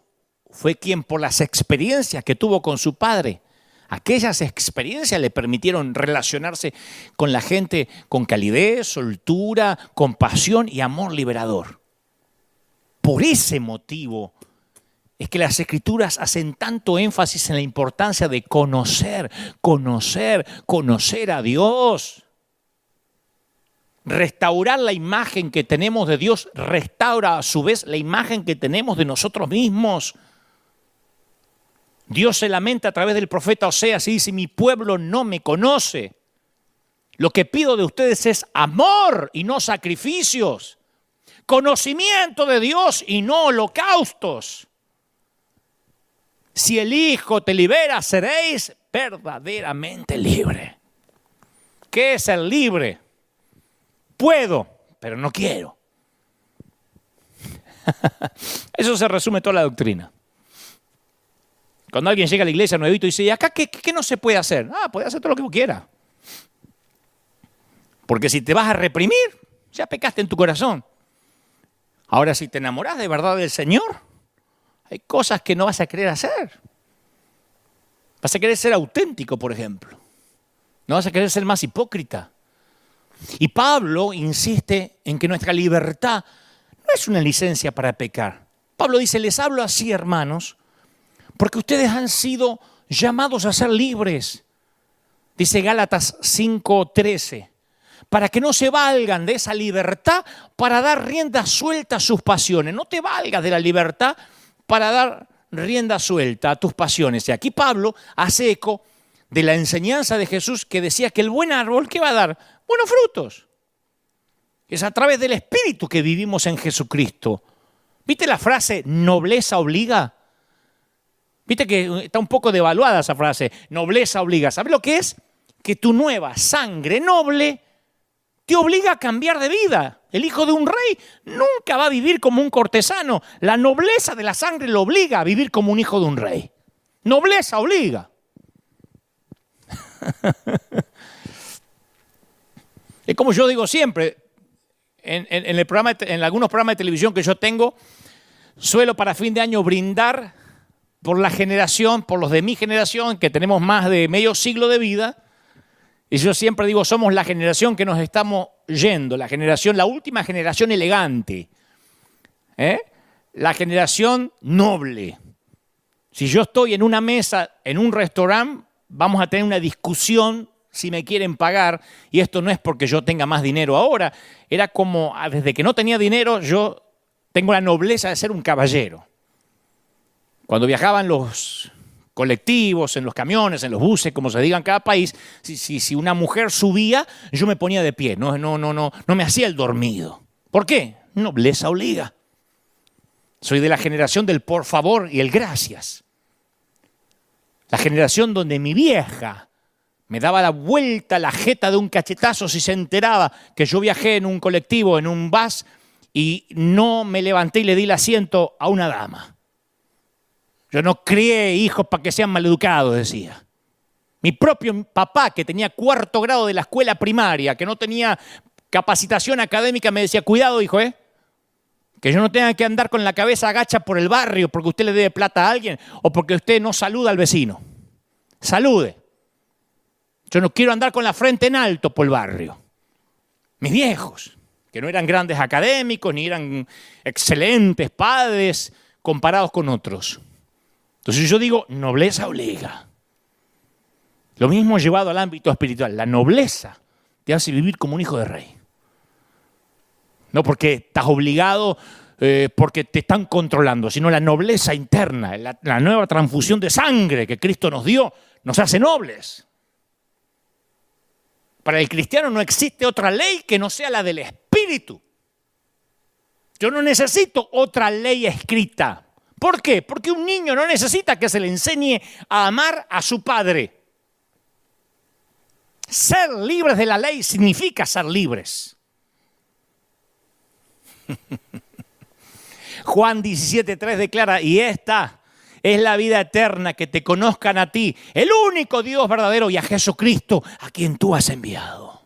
fue quien, por las experiencias que tuvo con su Padre, aquellas experiencias le permitieron relacionarse con la gente con calidez, soltura, compasión y amor liberador. Por ese motivo es que las Escrituras hacen tanto énfasis en la importancia de conocer a Dios. Restaurar la imagen que tenemos de Dios restaura a su vez la imagen que tenemos de nosotros mismos. Dios se lamenta a través del profeta Oseas y dice, mi pueblo no me conoce. Lo que pido de ustedes es amor y no sacrificios. Conocimiento de Dios y no holocaustos. Si el Hijo te libera, seréis verdaderamente libre. ¿Qué es ser libre? Puedo, pero no quiero. Eso se resume toda la doctrina. Cuando alguien llega a la iglesia nuevito y dice, ¿y acá qué no se puede hacer? Puede hacer todo lo que vos quieras. Porque si te vas a reprimir, ya pecaste en tu corazón. Ahora, si te enamorás de verdad del Señor, hay cosas que no vas a querer hacer. Vas a querer ser auténtico, por ejemplo. No vas a querer ser más hipócrita. Y Pablo insiste en que nuestra libertad no es una licencia para pecar. Pablo dice, les hablo así, hermanos, porque ustedes han sido llamados a ser libres. Dice Gálatas 5:13, para que no se valgan de esa libertad para dar rienda suelta a sus pasiones. No te valgas de la libertad para dar rienda suelta a tus pasiones. Y aquí Pablo hace eco de la enseñanza de Jesús que decía que el buen árbol, ¿qué va a dar? Buenos frutos. Es a través del Espíritu que vivimos en Jesucristo. ¿Viste la frase nobleza obliga? ¿Viste que está un poco devaluada esa frase? Nobleza obliga. ¿Sabes lo que es? Que tu nueva sangre noble te obliga a cambiar de vida. El hijo de un rey nunca va a vivir como un cortesano. La nobleza de la sangre lo obliga a vivir como un hijo de un rey. Nobleza obliga. Es como yo digo siempre, en algunos programas de televisión que yo tengo, suelo para fin de año brindar por la generación, por los de mi generación, que tenemos más de medio siglo de vida. Y yo siempre digo, somos la generación que nos estamos yendo, la última generación elegante, la generación noble. Si yo estoy en una mesa, en un restaurante, vamos a tener una discusión si me quieren pagar, y esto no es porque yo tenga más dinero ahora, era como, desde que no tenía dinero, yo tengo la nobleza de ser un caballero. Cuando viajaban los colectivos, en los camiones, en los buses, como se diga en cada país, si una mujer subía, yo me ponía de pie, no me hacía el dormido. ¿Por qué? Nobleza obliga. Soy de la generación del por favor y el gracias. La generación donde mi vieja me daba la vuelta la jeta de un cachetazo si se enteraba que yo viajé en un colectivo, en un bus, y no me levanté y le di el asiento a una dama. Yo no crié hijos para que sean maleducados, decía. Mi propio papá, que tenía 4º grado de la escuela primaria, que no tenía capacitación académica, me decía, cuidado, hijo, que yo no tenga que andar con la cabeza agacha por el barrio porque usted le debe plata a alguien o porque usted no saluda al vecino. Salude. Yo no quiero andar con la frente en alto por el barrio. Mis viejos, que no eran grandes académicos ni eran excelentes padres comparados con otros. Entonces yo digo, nobleza obliga. Lo mismo llevado al ámbito espiritual. La nobleza te hace vivir como un hijo de rey. No porque estás obligado, porque te están controlando, sino la nobleza interna, la nueva transfusión de sangre que Cristo nos dio, nos hace nobles. Para el cristiano no existe otra ley que no sea la del Espíritu. Yo no necesito otra ley escrita. ¿Por qué? Porque un niño no necesita que se le enseñe a amar a su padre. Ser libres de la ley significa ser libres. Juan 17:3 declara, y esta es la vida eterna, que te conozcan a ti, el único Dios verdadero, y a Jesucristo, a quien tú has enviado.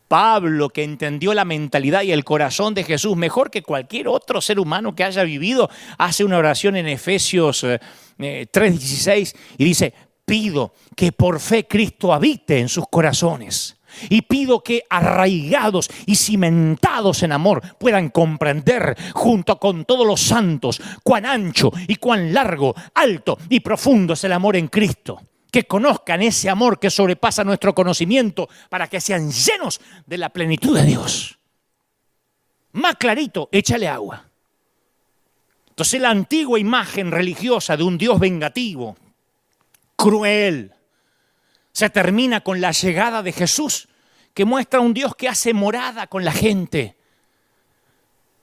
Pablo, que entendió la mentalidad y el corazón de Jesús mejor que cualquier otro ser humano que haya vivido, hace una oración en Efesios 3:16 y dice, pido que por fe Cristo habite en sus corazones. Y pido que arraigados y cimentados en amor puedan comprender junto con todos los santos cuán ancho y cuán largo, alto y profundo es el amor en Cristo. Que conozcan ese amor que sobrepasa nuestro conocimiento para que sean llenos de la plenitud de Dios. Más clarito, échale agua. Entonces la antigua imagen religiosa de un Dios vengativo, cruel, se termina con la llegada de Jesús, que muestra un Dios que hace morada con la gente.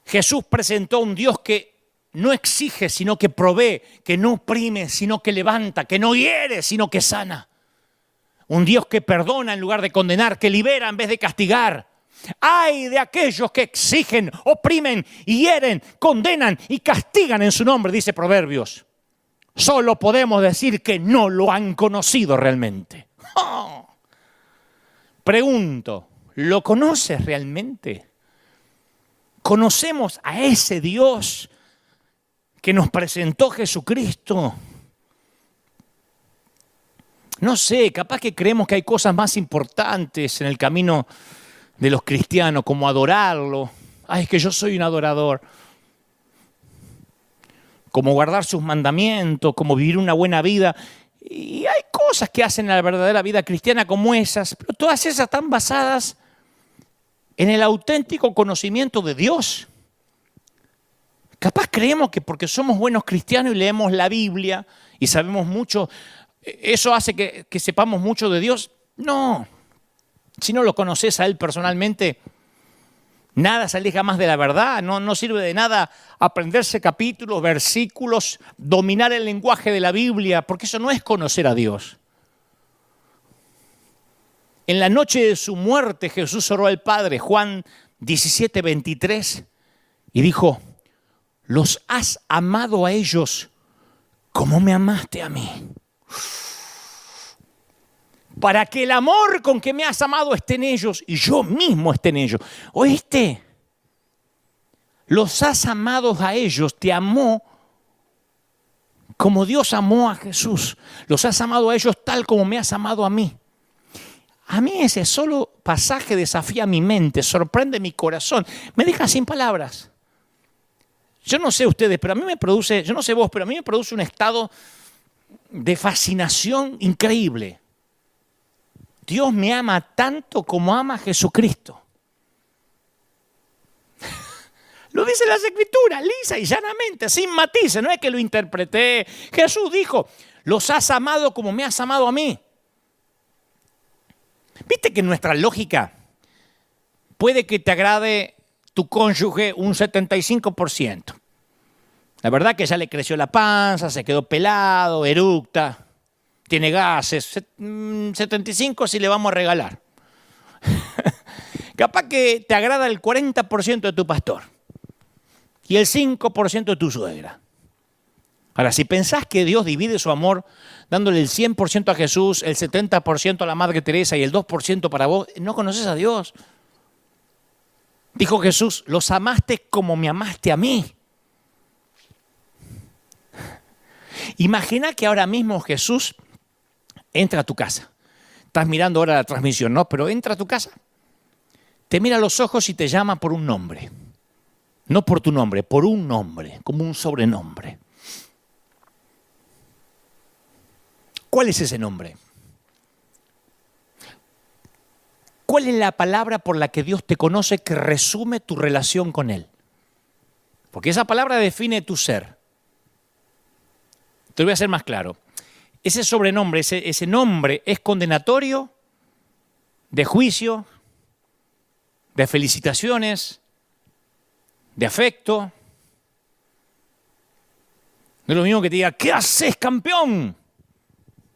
Jesús presentó un Dios que no exige, sino que provee, que no oprime, sino que levanta, que no hiere, sino que sana. Un Dios que perdona en lugar de condenar, que libera en vez de castigar. ¡Ay de aquellos que exigen, oprimen, hieren, condenan y castigan en su nombre!, dice Proverbios. Solo podemos decir que no lo han conocido realmente. ¡Oh! Pregunto, ¿lo conoces realmente? ¿Conocemos a ese Dios que nos presentó Jesucristo? No sé, capaz que creemos que hay cosas más importantes en el camino de los cristianos, como adorarlo. Ay, es que yo soy un adorador. Como guardar sus mandamientos, como vivir una buena vida. Y hay cosas que hacen la verdadera vida cristiana como esas, pero todas esas están basadas en el auténtico conocimiento de Dios. Capaz creemos que porque somos buenos cristianos y leemos la Biblia y sabemos mucho, eso hace que sepamos mucho de Dios. No, si no lo conoces a Él personalmente, nada se aleja más de la verdad. No sirve de nada aprenderse capítulos, versículos, dominar el lenguaje de la Biblia, porque eso no es conocer a Dios. En la noche de su muerte, Jesús oró al Padre, Juan 17:23, y dijo, los has amado a ellos como me amaste a mí. para que el amor con que me has amado esté en ellos y yo mismo esté en ellos. ¿Oíste? Los has amado a ellos, te amó como Dios amó a Jesús. Los has amado a ellos tal como me has amado a mí. A mí ese solo pasaje desafía mi mente, sorprende mi corazón, me deja sin palabras. Yo no sé ustedes, pero a mí me produce, yo no sé vos, pero a mí me produce un estado de fascinación increíble. Dios me ama tanto como ama a Jesucristo. Lo dice las Escrituras, lisa y llanamente, sin matices, no es que lo interpreté. Jesús dijo, los has amado como me has amado a mí. ¿Viste que en nuestra lógica puede que te agrade tu cónyuge un 75%? La verdad que ya le creció la panza, se quedó pelado, eructa, tiene gases. 75 sí le vamos a regalar. Capaz que te agrada el 40% de tu pastor y el 5% de tu suegra. Ahora, si pensás que Dios divide su amor dándole el 100% a Jesús, el 70% a la Madre Teresa y el 2% para vos, no conoces a Dios. Dijo Jesús, los amaste como me amaste a mí. Imagina que ahora mismo Jesús entra a tu casa. Estás mirando ahora la transmisión, ¿no? Pero entra a tu casa, te mira a los ojos y te llama por un nombre. No por tu nombre, por un nombre, como un sobrenombre. ¿Cuál es ese nombre? ¿Cuál es la palabra por la que Dios te conoce que resume tu relación con Él? Porque esa palabra define tu ser. Te lo voy a hacer más claro. Ese sobrenombre, ese nombre es condenatorio, de juicio, de felicitaciones, de afecto. No es lo mismo que te diga, ¿qué haces, campeón?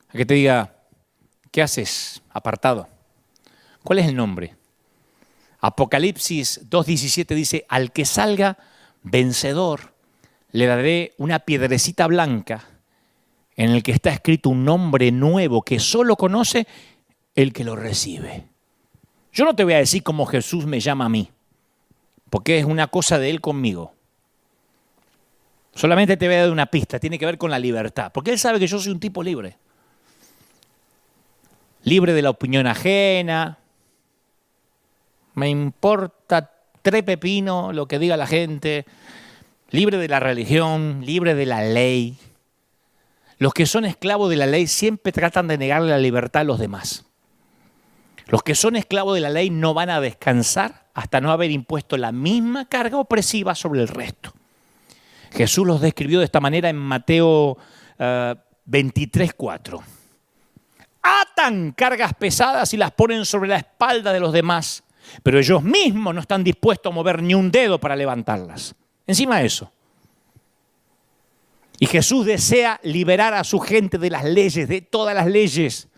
A que te diga, ¿qué haces, apartado? ¿Cuál es el nombre? Apocalipsis 2:17 dice, al que salga vencedor, le daré una piedrecita blanca en el que está escrito un nombre nuevo que solo conoce el que lo recibe. Yo no te voy a decir cómo Jesús me llama a mí, porque es una cosa de Él conmigo. Solamente te voy a dar una pista, tiene que ver con la libertad, porque Él sabe que yo soy un tipo libre. Libre de la opinión ajena, me importa tres pepinos lo que diga la gente, libre de la religión, libre de la ley. Los que son esclavos de la ley siempre tratan de negarle la libertad a los demás. Los que son esclavos de la ley no van a descansar hasta no haber impuesto la misma carga opresiva sobre el resto. Jesús los describió de esta manera en Mateo 23:4. Atan cargas pesadas y las ponen sobre la espalda de los demás, pero ellos mismos no están dispuestos a mover ni un dedo para levantarlas. Encima de eso. Y Jesús desea liberar a su gente de las leyes, de todas las leyes.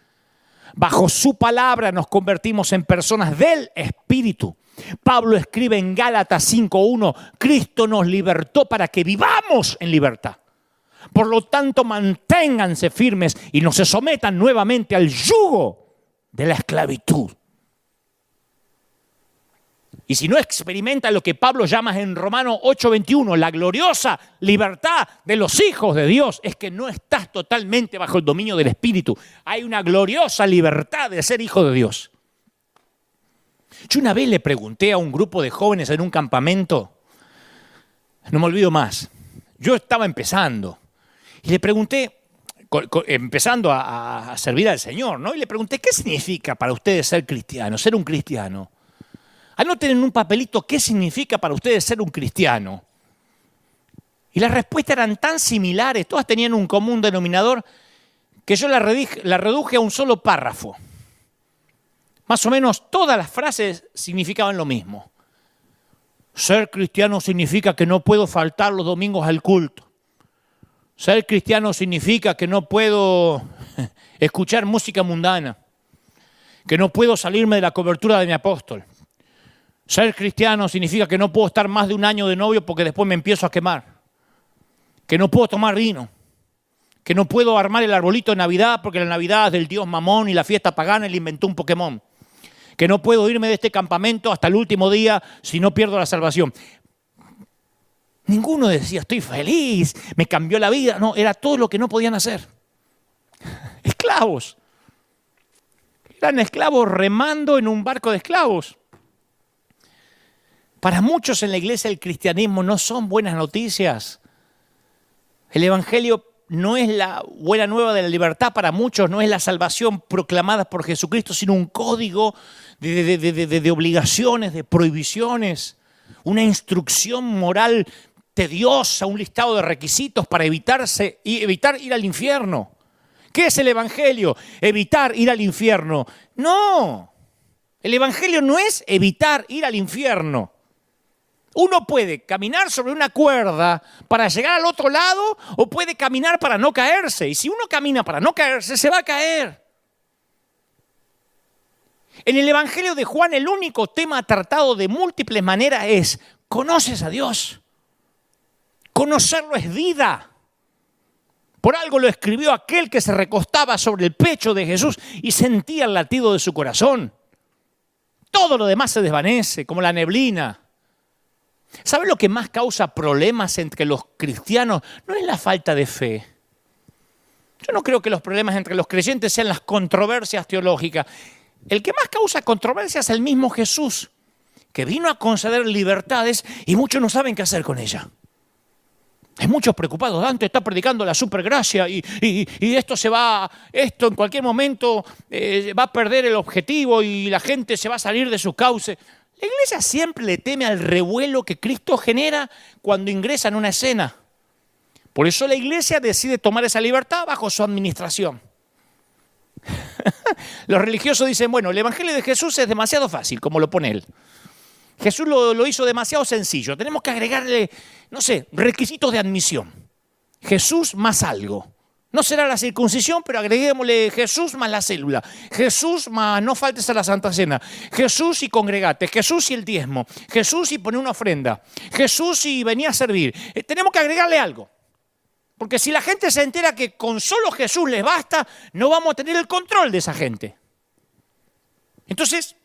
Bajo su palabra nos convertimos en personas del Espíritu. Pablo escribe en Gálatas 5:1, Cristo nos libertó para que vivamos en libertad. Por lo tanto, manténganse firmes y no se sometan nuevamente al yugo de la esclavitud. Y si no experimentas lo que Pablo llama en Romanos 8:21, la gloriosa libertad de los hijos de Dios, es que no estás totalmente bajo el dominio del Espíritu. Hay una gloriosa libertad de ser hijo de Dios. Yo una vez le pregunté a un grupo de jóvenes en un campamento, no me olvido más, yo estaba empezando, y le pregunté, empezando a servir al Señor, ¿no? Y le pregunté, ¿qué significa para ustedes ser cristiano, ser un cristiano? Anoten en un papelito qué significa para ustedes ser un cristiano. Y las respuestas eran tan similares, todas tenían un común denominador, que yo la reduje a un solo párrafo. Más o menos todas las frases significaban lo mismo. Ser cristiano significa que no puedo faltar los domingos al culto. Ser cristiano significa que no puedo escuchar música mundana, que no puedo salirme de la cobertura de mi apóstol. Ser cristiano significa que no puedo estar más de un año de novio porque después me empiezo a quemar, que no puedo tomar vino, Que no puedo armar el arbolito de Navidad porque la Navidad es del dios Mamón y la fiesta pagana le inventó un Pokémon. Que no puedo irme de este campamento hasta el último día si no pierdo la salvación. Ninguno decía, estoy feliz, me cambió la vida. No, era todo lo que no podían hacer. Esclavos. Eran esclavos remando en un barco de esclavos. Para muchos en la iglesia el cristianismo no son buenas noticias. El evangelio no es la buena nueva de la libertad para muchos, no es la salvación proclamada por Jesucristo, sino un código de obligaciones, de prohibiciones, una instrucción moral tediosa, un listado de requisitos para evitar ir al infierno. ¿Qué es el evangelio? Evitar ir al infierno. No, el evangelio no es evitar ir al infierno. Uno puede caminar sobre una cuerda para llegar al otro lado o puede caminar para no caerse. Y si uno camina para no caerse, se va a caer. En el Evangelio de Juan, el único tema tratado de múltiples maneras es: ¿conoces a Dios? Conocerlo es vida. Por algo lo escribió aquel que se recostaba sobre el pecho de Jesús y sentía el latido de su corazón. Todo lo demás se desvanece, como la neblina. ¿Sabe lo que más causa problemas entre los cristianos? No es la falta de fe. Yo no creo que los problemas entre los creyentes sean las controversias teológicas. El que más causa controversias es el mismo Jesús, que vino a conceder libertades y muchos no saben qué hacer con ella. Hay muchos preocupados. Dante está predicando la supergracia y esto en cualquier momento va a perder el objetivo y la gente se va a salir de su cauce. La iglesia siempre le teme al revuelo que Cristo genera cuando ingresa en una escena. Por eso la iglesia decide tomar esa libertad bajo su administración. Los religiosos dicen, bueno, el evangelio de Jesús es demasiado fácil, como lo pone él. Jesús lo hizo demasiado sencillo. Tenemos que agregarle, requisitos de admisión. Jesús más algo. No será la circuncisión, pero agreguémosle Jesús más la célula. Jesús más no faltes a la Santa Cena. Jesús y congregate. Jesús y el diezmo. Jesús y poner una ofrenda. Jesús y venía a servir. Tenemos que agregarle algo. Porque si la gente se entera que con solo Jesús les basta, no vamos a tener el control de esa gente. Entonces,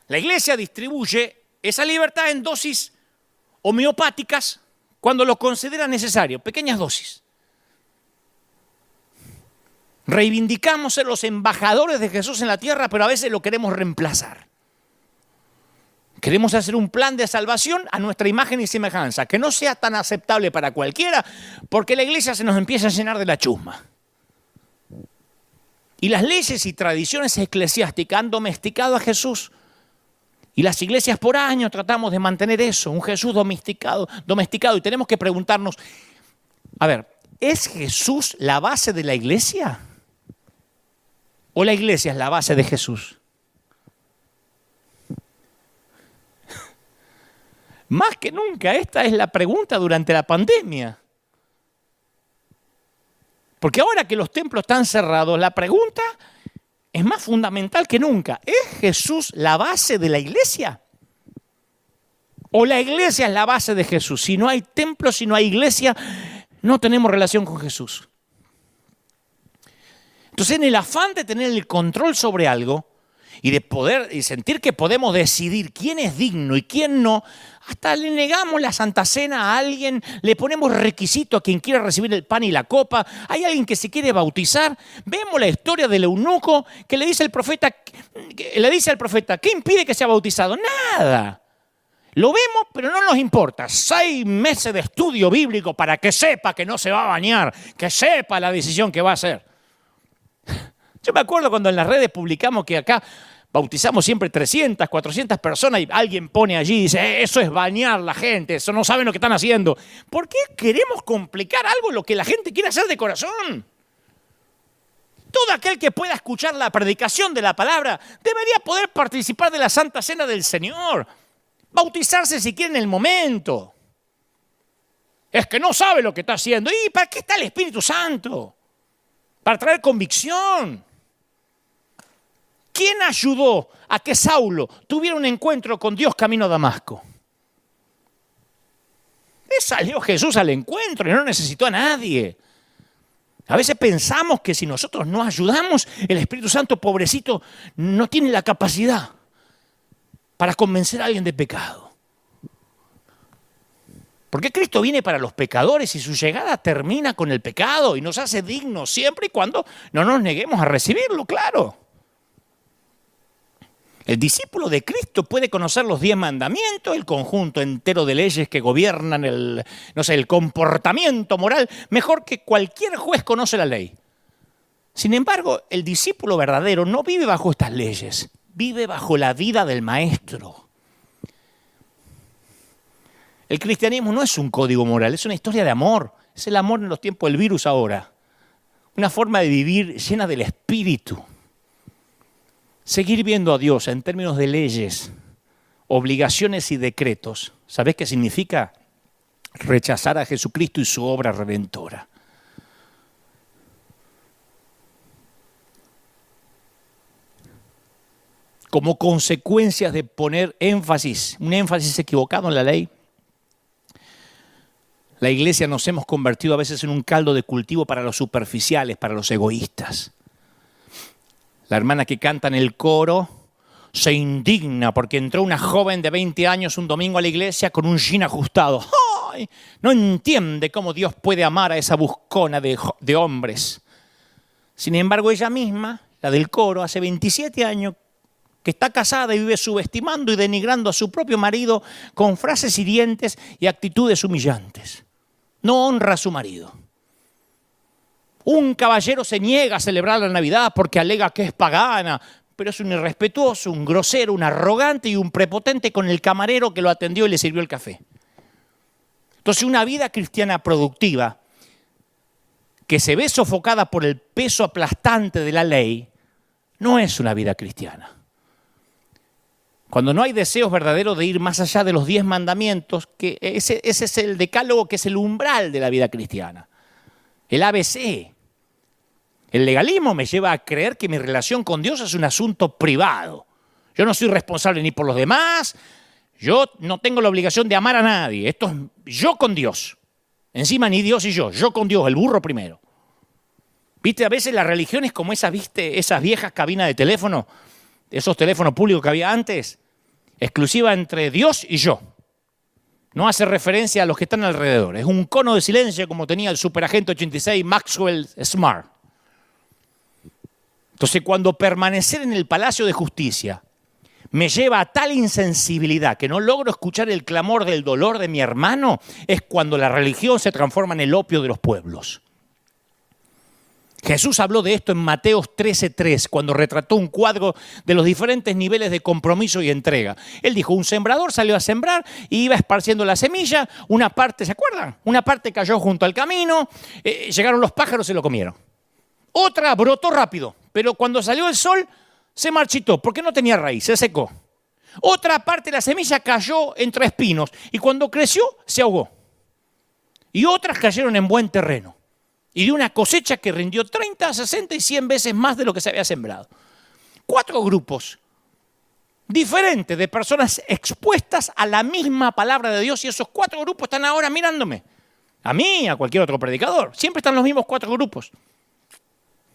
la iglesia distribuye esa libertad en dosis homeopáticas cuando lo considera necesario, pequeñas dosis. Reivindicamos ser los embajadores de Jesús en la tierra, pero a veces lo queremos reemplazar. Queremos hacer un plan de salvación a nuestra imagen y semejanza, que no sea tan aceptable para cualquiera, porque la iglesia se nos empieza a llenar de la chusma. Y las leyes y tradiciones eclesiásticas han domesticado a Jesús. Y las iglesias por años tratamos de mantener eso, un Jesús domesticado. Y tenemos que preguntarnos, a ver, ¿es Jesús la base de la iglesia? ¿O la iglesia es la base de Jesús? Más que nunca, esta es la pregunta durante la pandemia. Porque ahora que los templos están cerrados, la pregunta es más fundamental que nunca. ¿Es Jesús la base de la iglesia? ¿O la iglesia es la base de Jesús? Si no hay templo, si no hay iglesia, no tenemos relación con Jesús. Entonces, en el afán de tener el control sobre algo y de poder y sentir que podemos decidir quién es digno y quién no, hasta le negamos la Santa Cena a alguien, le ponemos requisito a quien quiera recibir el pan y la copa. Hay alguien que se quiere bautizar. Vemos la historia del eunuco que le dice al profeta, ¿qué impide que sea bautizado? Nada. Lo vemos, pero no nos importa. 6 meses de estudio bíblico para que sepa que no se va a bañar, que sepa la decisión que va a hacer. Yo me acuerdo cuando en las redes publicamos que acá bautizamos siempre 300, 400 personas y alguien pone allí y dice, eso es bañar la gente, eso no saben lo que están haciendo. ¿Por qué queremos complicar algo lo que la gente quiere hacer de corazón? Todo aquel que pueda escuchar la predicación de la palabra debería poder participar de la Santa Cena del Señor. Bautizarse si quiere en el momento. Es que no sabe lo que está haciendo. ¿Y para qué está el Espíritu Santo? Para traer convicción. ¿Quién ayudó a que Saulo tuviera un encuentro con Dios camino a Damasco? Le salió Jesús al encuentro y no necesitó a nadie. A veces pensamos que si nosotros no ayudamos, el Espíritu Santo, pobrecito, no tiene la capacidad para convencer a alguien de pecado. Porque Cristo viene para los pecadores y su llegada termina con el pecado y nos hace dignos siempre y cuando no nos neguemos a recibirlo, claro. El discípulo de Cristo puede conocer los 10 mandamientos, el conjunto entero de leyes que gobiernan el comportamiento moral, mejor que cualquier juez conoce la ley. Sin embargo, el discípulo verdadero no vive bajo estas leyes, vive bajo la vida del Maestro. El cristianismo no es un código moral, es una historia de amor. Es el amor en los tiempos del virus ahora. Una forma de vivir llena del Espíritu. Seguir viendo a Dios en términos de leyes, obligaciones y decretos, ¿sabés qué significa? Rechazar a Jesucristo y su obra redentora. Como consecuencias de poner un énfasis equivocado en la ley, la iglesia nos hemos convertido a veces en un caldo de cultivo para los superficiales, para los egoístas. La hermana que canta en el coro se indigna porque entró una joven de 20 años un domingo a la iglesia con un jean ajustado. ¡Ay! No entiende cómo Dios puede amar a esa buscona de hombres. Sin embargo, ella misma, la del coro, hace 27 años que está casada y vive subestimando y denigrando a su propio marido con frases hirientes y actitudes humillantes. No honra a su marido. Un caballero se niega a celebrar la Navidad porque alega que es pagana, pero es un irrespetuoso, un grosero, un arrogante y un prepotente con el camarero que lo atendió y le sirvió el café. Entonces, una vida cristiana productiva que se ve sofocada por el peso aplastante de la ley no es una vida cristiana. Cuando no hay deseos verdaderos de ir más allá de los 10 mandamientos, que ese es el decálogo, que es el umbral de la vida cristiana, el ABC. El legalismo me lleva a creer que mi relación con Dios es un asunto privado. Yo no soy responsable ni por los demás, yo no tengo la obligación de amar a nadie. Esto es yo con Dios. Encima ni Dios y yo con Dios, el burro primero. ¿Viste? A veces la religión es como esas viejas cabinas de teléfono, esos teléfonos públicos que había antes, exclusiva entre Dios y yo. No hace referencia a los que están alrededor. Es un cono de silencio como tenía el superagente 86 Maxwell Smart. Entonces, cuando permanecer en el Palacio de Justicia me lleva a tal insensibilidad que no logro escuchar el clamor del dolor de mi hermano, es cuando la religión se transforma en el opio de los pueblos. Jesús habló de esto en Mateo 13:3, cuando retrató un cuadro de los diferentes niveles de compromiso y entrega. Él dijo, un sembrador salió a sembrar y iba esparciendo la semilla, una parte, ¿se acuerdan? Una parte cayó junto al camino, llegaron los pájaros y se lo comieron. Otra brotó rápido, pero cuando salió el sol se marchitó porque no tenía raíz, se secó. Otra parte de la semilla cayó entre espinos y cuando creció se ahogó. Y otras cayeron en buen terreno. Y de una cosecha que rindió 30, 60 y 100 veces más de lo que se había sembrado. 4 grupos diferentes de personas expuestas a la misma palabra de Dios y esos 4 grupos están ahora mirándome. A mí, a cualquier otro predicador. Siempre están los mismos 4 grupos.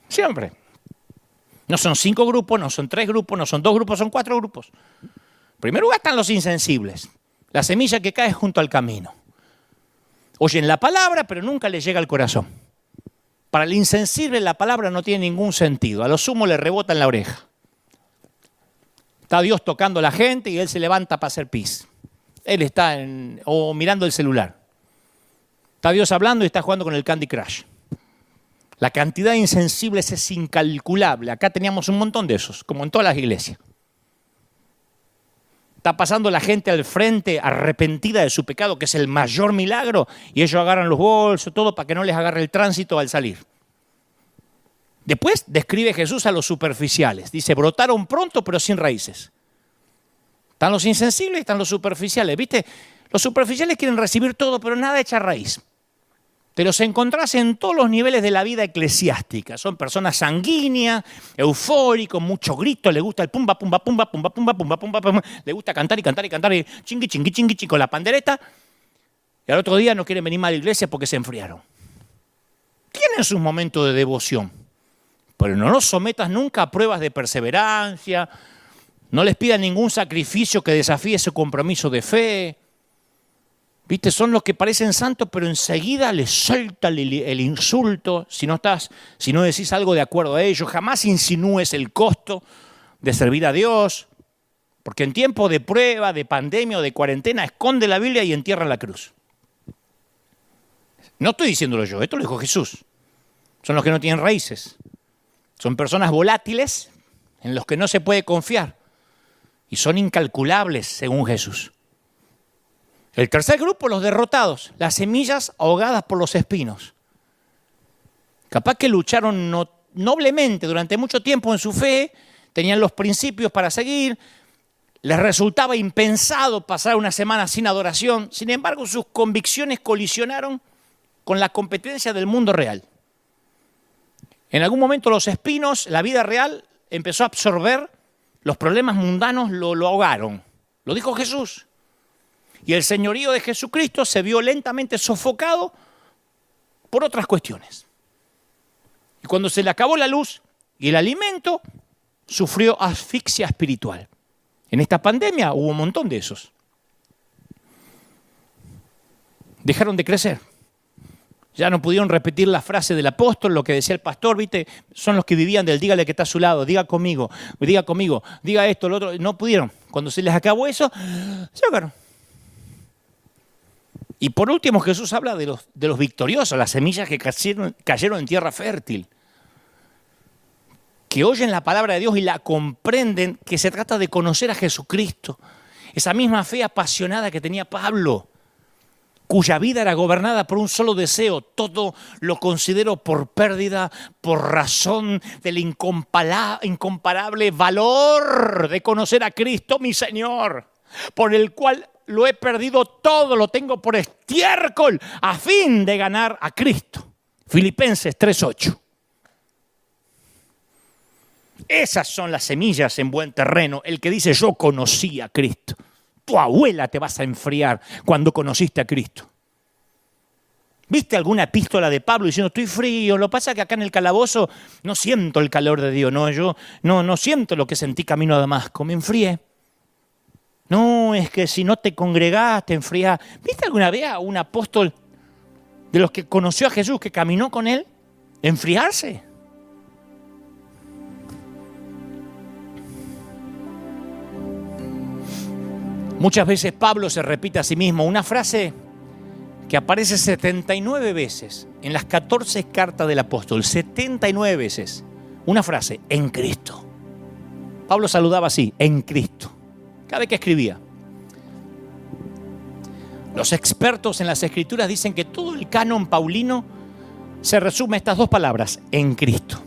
Siempre. No son 5 grupos, no son 3 grupos, no son 2 grupos, son 4 grupos. En primer lugar están los insensibles. La semilla que cae junto al camino. Oyen la palabra, pero nunca les llega al corazón. Para el insensible la palabra no tiene ningún sentido. A lo sumo le rebota en la oreja. Está Dios tocando a la gente y él se levanta para hacer pis. Él está mirando el celular. Está Dios hablando y está jugando con el Candy Crush. La cantidad de insensibles es incalculable. Acá teníamos un montón de esos, como en todas las iglesias. Está pasando la gente al frente arrepentida de su pecado, que es el mayor milagro, y ellos agarran los bolsos, todo para que no les agarre el tránsito al salir. Después describe Jesús a los superficiales. Dice, brotaron pronto pero sin raíces. Están los insensibles y están los superficiales. ¿Viste? Los superficiales quieren recibir todo, pero nada echa raíz. Te los encontrás en todos los niveles de la vida eclesiástica. Son personas sanguíneas, eufóricos, mucho grito, le gusta el pumba, pumba, pumba, pumba, pumba, pumba, pumba, pumba. Le gusta cantar y cantar y cantar y chingui, chingui, chingui, chingui con la pandereta. Y al otro día no quieren venir más a la iglesia porque se enfriaron. tienen sus momentos de devoción, pero no los sometas nunca a pruebas de perseverancia, no les pidas ningún sacrificio que desafíe ese compromiso de fe. ¿Viste? Son los que parecen santos, pero enseguida les suelta el insulto si no decís algo de acuerdo a ellos. Jamás insinúes el costo de servir a Dios, porque en tiempo de prueba, de pandemia o de cuarentena, esconde la Biblia y entierra la cruz. No estoy diciéndolo yo, esto lo dijo Jesús. Son los que no tienen raíces. Son personas volátiles en los que no se puede confiar. Y son incalculables, según Jesús. El tercer grupo, los derrotados, las semillas ahogadas por los espinos. Capaz que lucharon noblemente durante mucho tiempo en su fe, tenían los principios para seguir, les resultaba impensado pasar una semana sin adoración. Sin embargo, sus convicciones colisionaron con la competencia del mundo real. En algún momento los espinos, la vida real, empezó a absorber los problemas mundanos, lo ahogaron. Lo dijo Jesús. Y el señorío de Jesucristo se vio lentamente sofocado por otras cuestiones. Y cuando se le acabó la luz y el alimento, sufrió asfixia espiritual. En esta pandemia hubo un montón de esos. Dejaron de crecer. Ya no pudieron repetir la frase del apóstol, lo que decía el pastor, ¿viste? Son los que vivían del dígale que está a su lado, diga conmigo, diga esto, lo otro. No pudieron. Cuando se les acabó eso, se ahogaron. Y por último Jesús habla de los victoriosos, las semillas que cayeron en tierra fértil, que oyen la palabra de Dios y la comprenden, que se trata de conocer a Jesucristo. Esa misma fe apasionada que tenía Pablo, cuya vida era gobernada por un solo deseo: todo lo considero por pérdida, por razón del incomparable valor de conocer a Cristo mi Señor, por el cual lo he perdido todo, lo tengo por estiércol, a fin de ganar a Cristo. Filipenses 3:8. Esas son las semillas en buen terreno. El que dice yo conocí a Cristo. Tu abuela te vas a enfriar cuando conociste a Cristo. ¿Viste alguna epístola de Pablo diciendo estoy frío? Lo que pasa es que acá en el calabozo no siento el calor de Dios. No, yo no siento lo que sentí camino a Damasco. Me enfrié. No, es que si no te congregás, te enfriás. ¿Viste alguna vez a un apóstol de los que conoció a Jesús, que caminó con él, enfriarse? Muchas veces Pablo se repite a sí mismo una frase que aparece 79 veces en las 14 cartas del apóstol. 79 veces. Una frase: en Cristo. Pablo saludaba así: en Cristo. Cada vez que escribía. Los expertos en las escrituras dicen que todo el canon paulino se resume a estas dos palabras: en Cristo.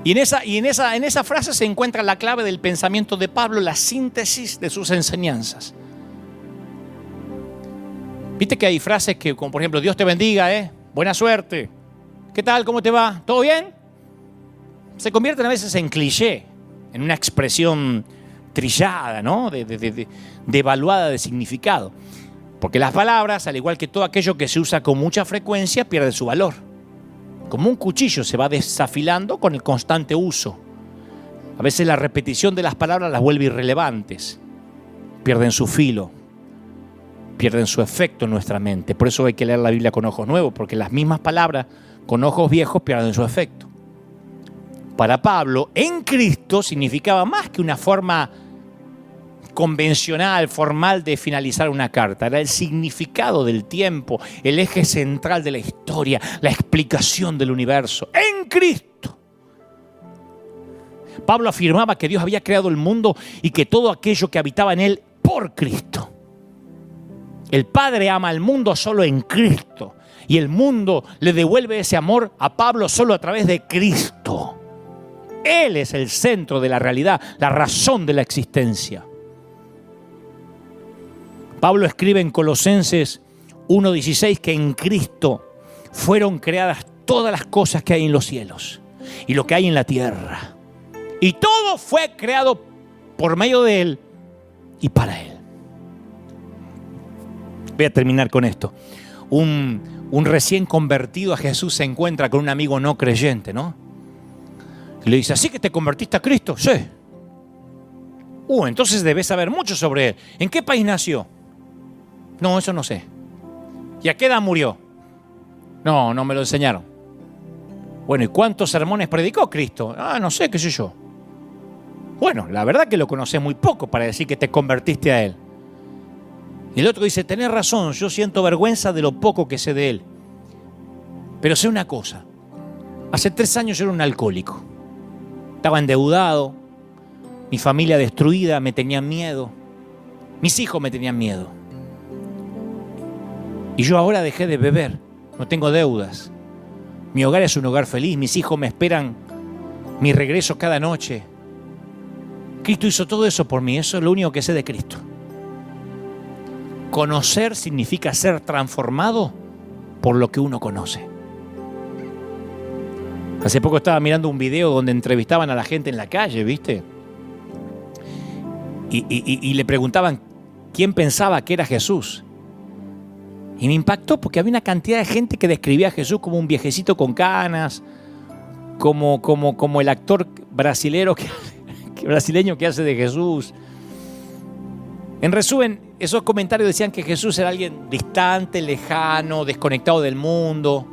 Y en esa frase se encuentra la clave del pensamiento de Pablo, la síntesis de sus enseñanzas. Viste que hay frases que, como por ejemplo, Dios te bendiga, buena suerte, ¿qué tal? ¿Cómo te va? ¿Todo bien? Se convierten a veces en cliché, en una expresión trillada, ¿no? Devaluada de significado. Porque las palabras, al igual que todo aquello que se usa con mucha frecuencia, pierde su valor. Como un cuchillo se va desafilando con el constante uso. A veces la repetición de las palabras las vuelve irrelevantes. Pierden su filo, pierden su efecto en nuestra mente. Por eso hay que leer la Biblia con ojos nuevos, porque las mismas palabras con ojos viejos pierden su efecto. Para Pablo, en Cristo significaba más que una forma convencional, formal de finalizar una carta. Era el significado del tiempo, el eje central de la historia, la explicación del universo. En Cristo. Pablo afirmaba que Dios había creado el mundo y que todo aquello que habitaba en él por Cristo. El Padre ama al mundo solo en Cristo y el mundo le devuelve ese amor a Pablo solo a través de Cristo. Él es el centro de la realidad, la razón de la existencia. Pablo escribe en Colosenses 1:16 que en Cristo fueron creadas todas las cosas que hay en los cielos y lo que hay en la tierra. Y todo fue creado por medio de Él y para Él. Voy a terminar con esto. Un Un recién convertido a Jesús se encuentra con un amigo no creyente, ¿no? Y le dice, ¿así que te convertiste a Cristo? Sí. Entonces debes saber mucho sobre él. ¿En qué país nació? No, eso no sé. ¿Y a qué edad murió? No, no me lo enseñaron. Bueno, ¿y cuántos sermones predicó Cristo? No sé, qué sé yo. Bueno, la verdad que lo conoces muy poco para decir que te convertiste a él. Y el otro dice, tenés razón, yo siento vergüenza de lo poco que sé de él. Pero sé una cosa, hace 3 años yo era un alcohólico. Estaba endeudado, mi familia destruida, me tenían miedo. Mis hijos me tenían miedo. Y yo ahora dejé de beber, no tengo deudas. Mi hogar es un hogar feliz, mis hijos me esperan mi regreso cada noche. Cristo hizo todo eso por mí, eso es lo único que sé de Cristo. Conocer significa ser transformado por lo que uno conoce. Hace poco estaba mirando un video donde entrevistaban a la gente en la calle, ¿viste? Y le preguntaban quién pensaba que era Jesús. Y me impactó porque había una cantidad de gente que describía a Jesús como un viejecito con canas, como el actor brasileño que hace de Jesús. En resumen, esos comentarios decían que Jesús era alguien distante, lejano, desconectado del mundo.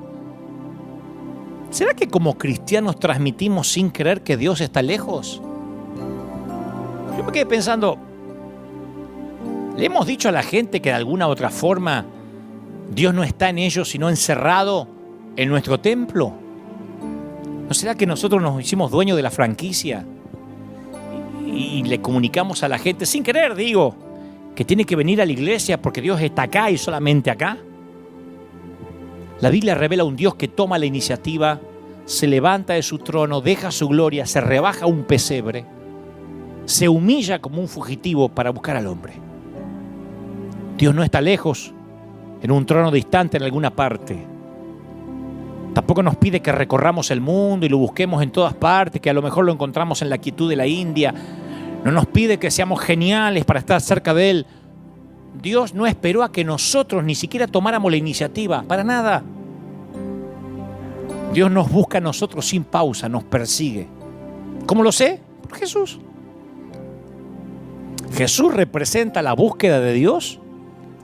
¿Será que como cristianos transmitimos sin creer que Dios está lejos? Yo me quedé pensando, ¿le hemos dicho a la gente que de alguna u otra forma Dios no está en ellos, sino encerrado en nuestro templo? ¿No será que nosotros nos hicimos dueños de la franquicia y le comunicamos a la gente, sin querer, digo, que tiene que venir a la iglesia porque Dios está acá y solamente acá? La Biblia revela un Dios que toma la iniciativa, se levanta de su trono, deja su gloria, se rebaja a un pesebre, se humilla como un fugitivo para buscar al hombre. Dios no está lejos, en un trono distante en alguna parte. Tampoco nos pide que recorramos el mundo y lo busquemos en todas partes, que a lo mejor lo encontramos en la quietud de la India. No nos pide que seamos geniales para estar cerca de Él. Dios no esperó a que nosotros ni siquiera tomáramos la iniciativa, para nada. Dios nos busca a nosotros sin pausa, nos persigue. ¿Cómo lo sé? Por Jesús. Jesús representa la búsqueda de Dios,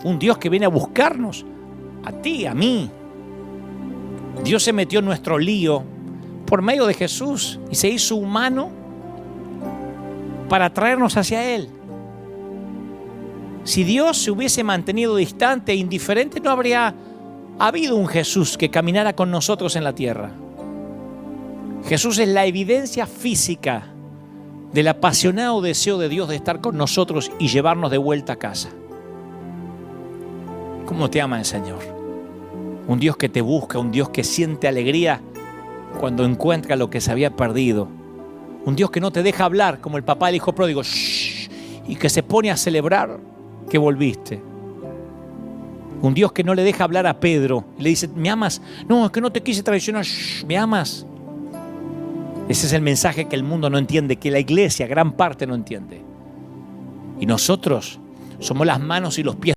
un Dios que viene a buscarnos, a ti, a mí. Dios se metió en nuestro lío por medio de Jesús y se hizo humano para traernos hacia Él. Si Dios se hubiese mantenido distante e indiferente, no habría habido un Jesús que caminara con nosotros en la tierra. Jesús es la evidencia física del apasionado deseo de Dios de estar con nosotros y llevarnos de vuelta a casa. ¿Cómo te ama el Señor? Un Dios que te busca, un Dios que siente alegría cuando encuentra lo que se había perdido. Un Dios que no te deja hablar como el papá del hijo pródigo, shh, y que se pone a celebrar que volviste. Un Dios que no le deja hablar a Pedro y le dice, ¿me amas? No, es que no te quise traicionar, shh, ¿me amas? Ese es el mensaje que el mundo no entiende, que la iglesia, gran parte, no entiende. Y nosotros somos las manos y los pies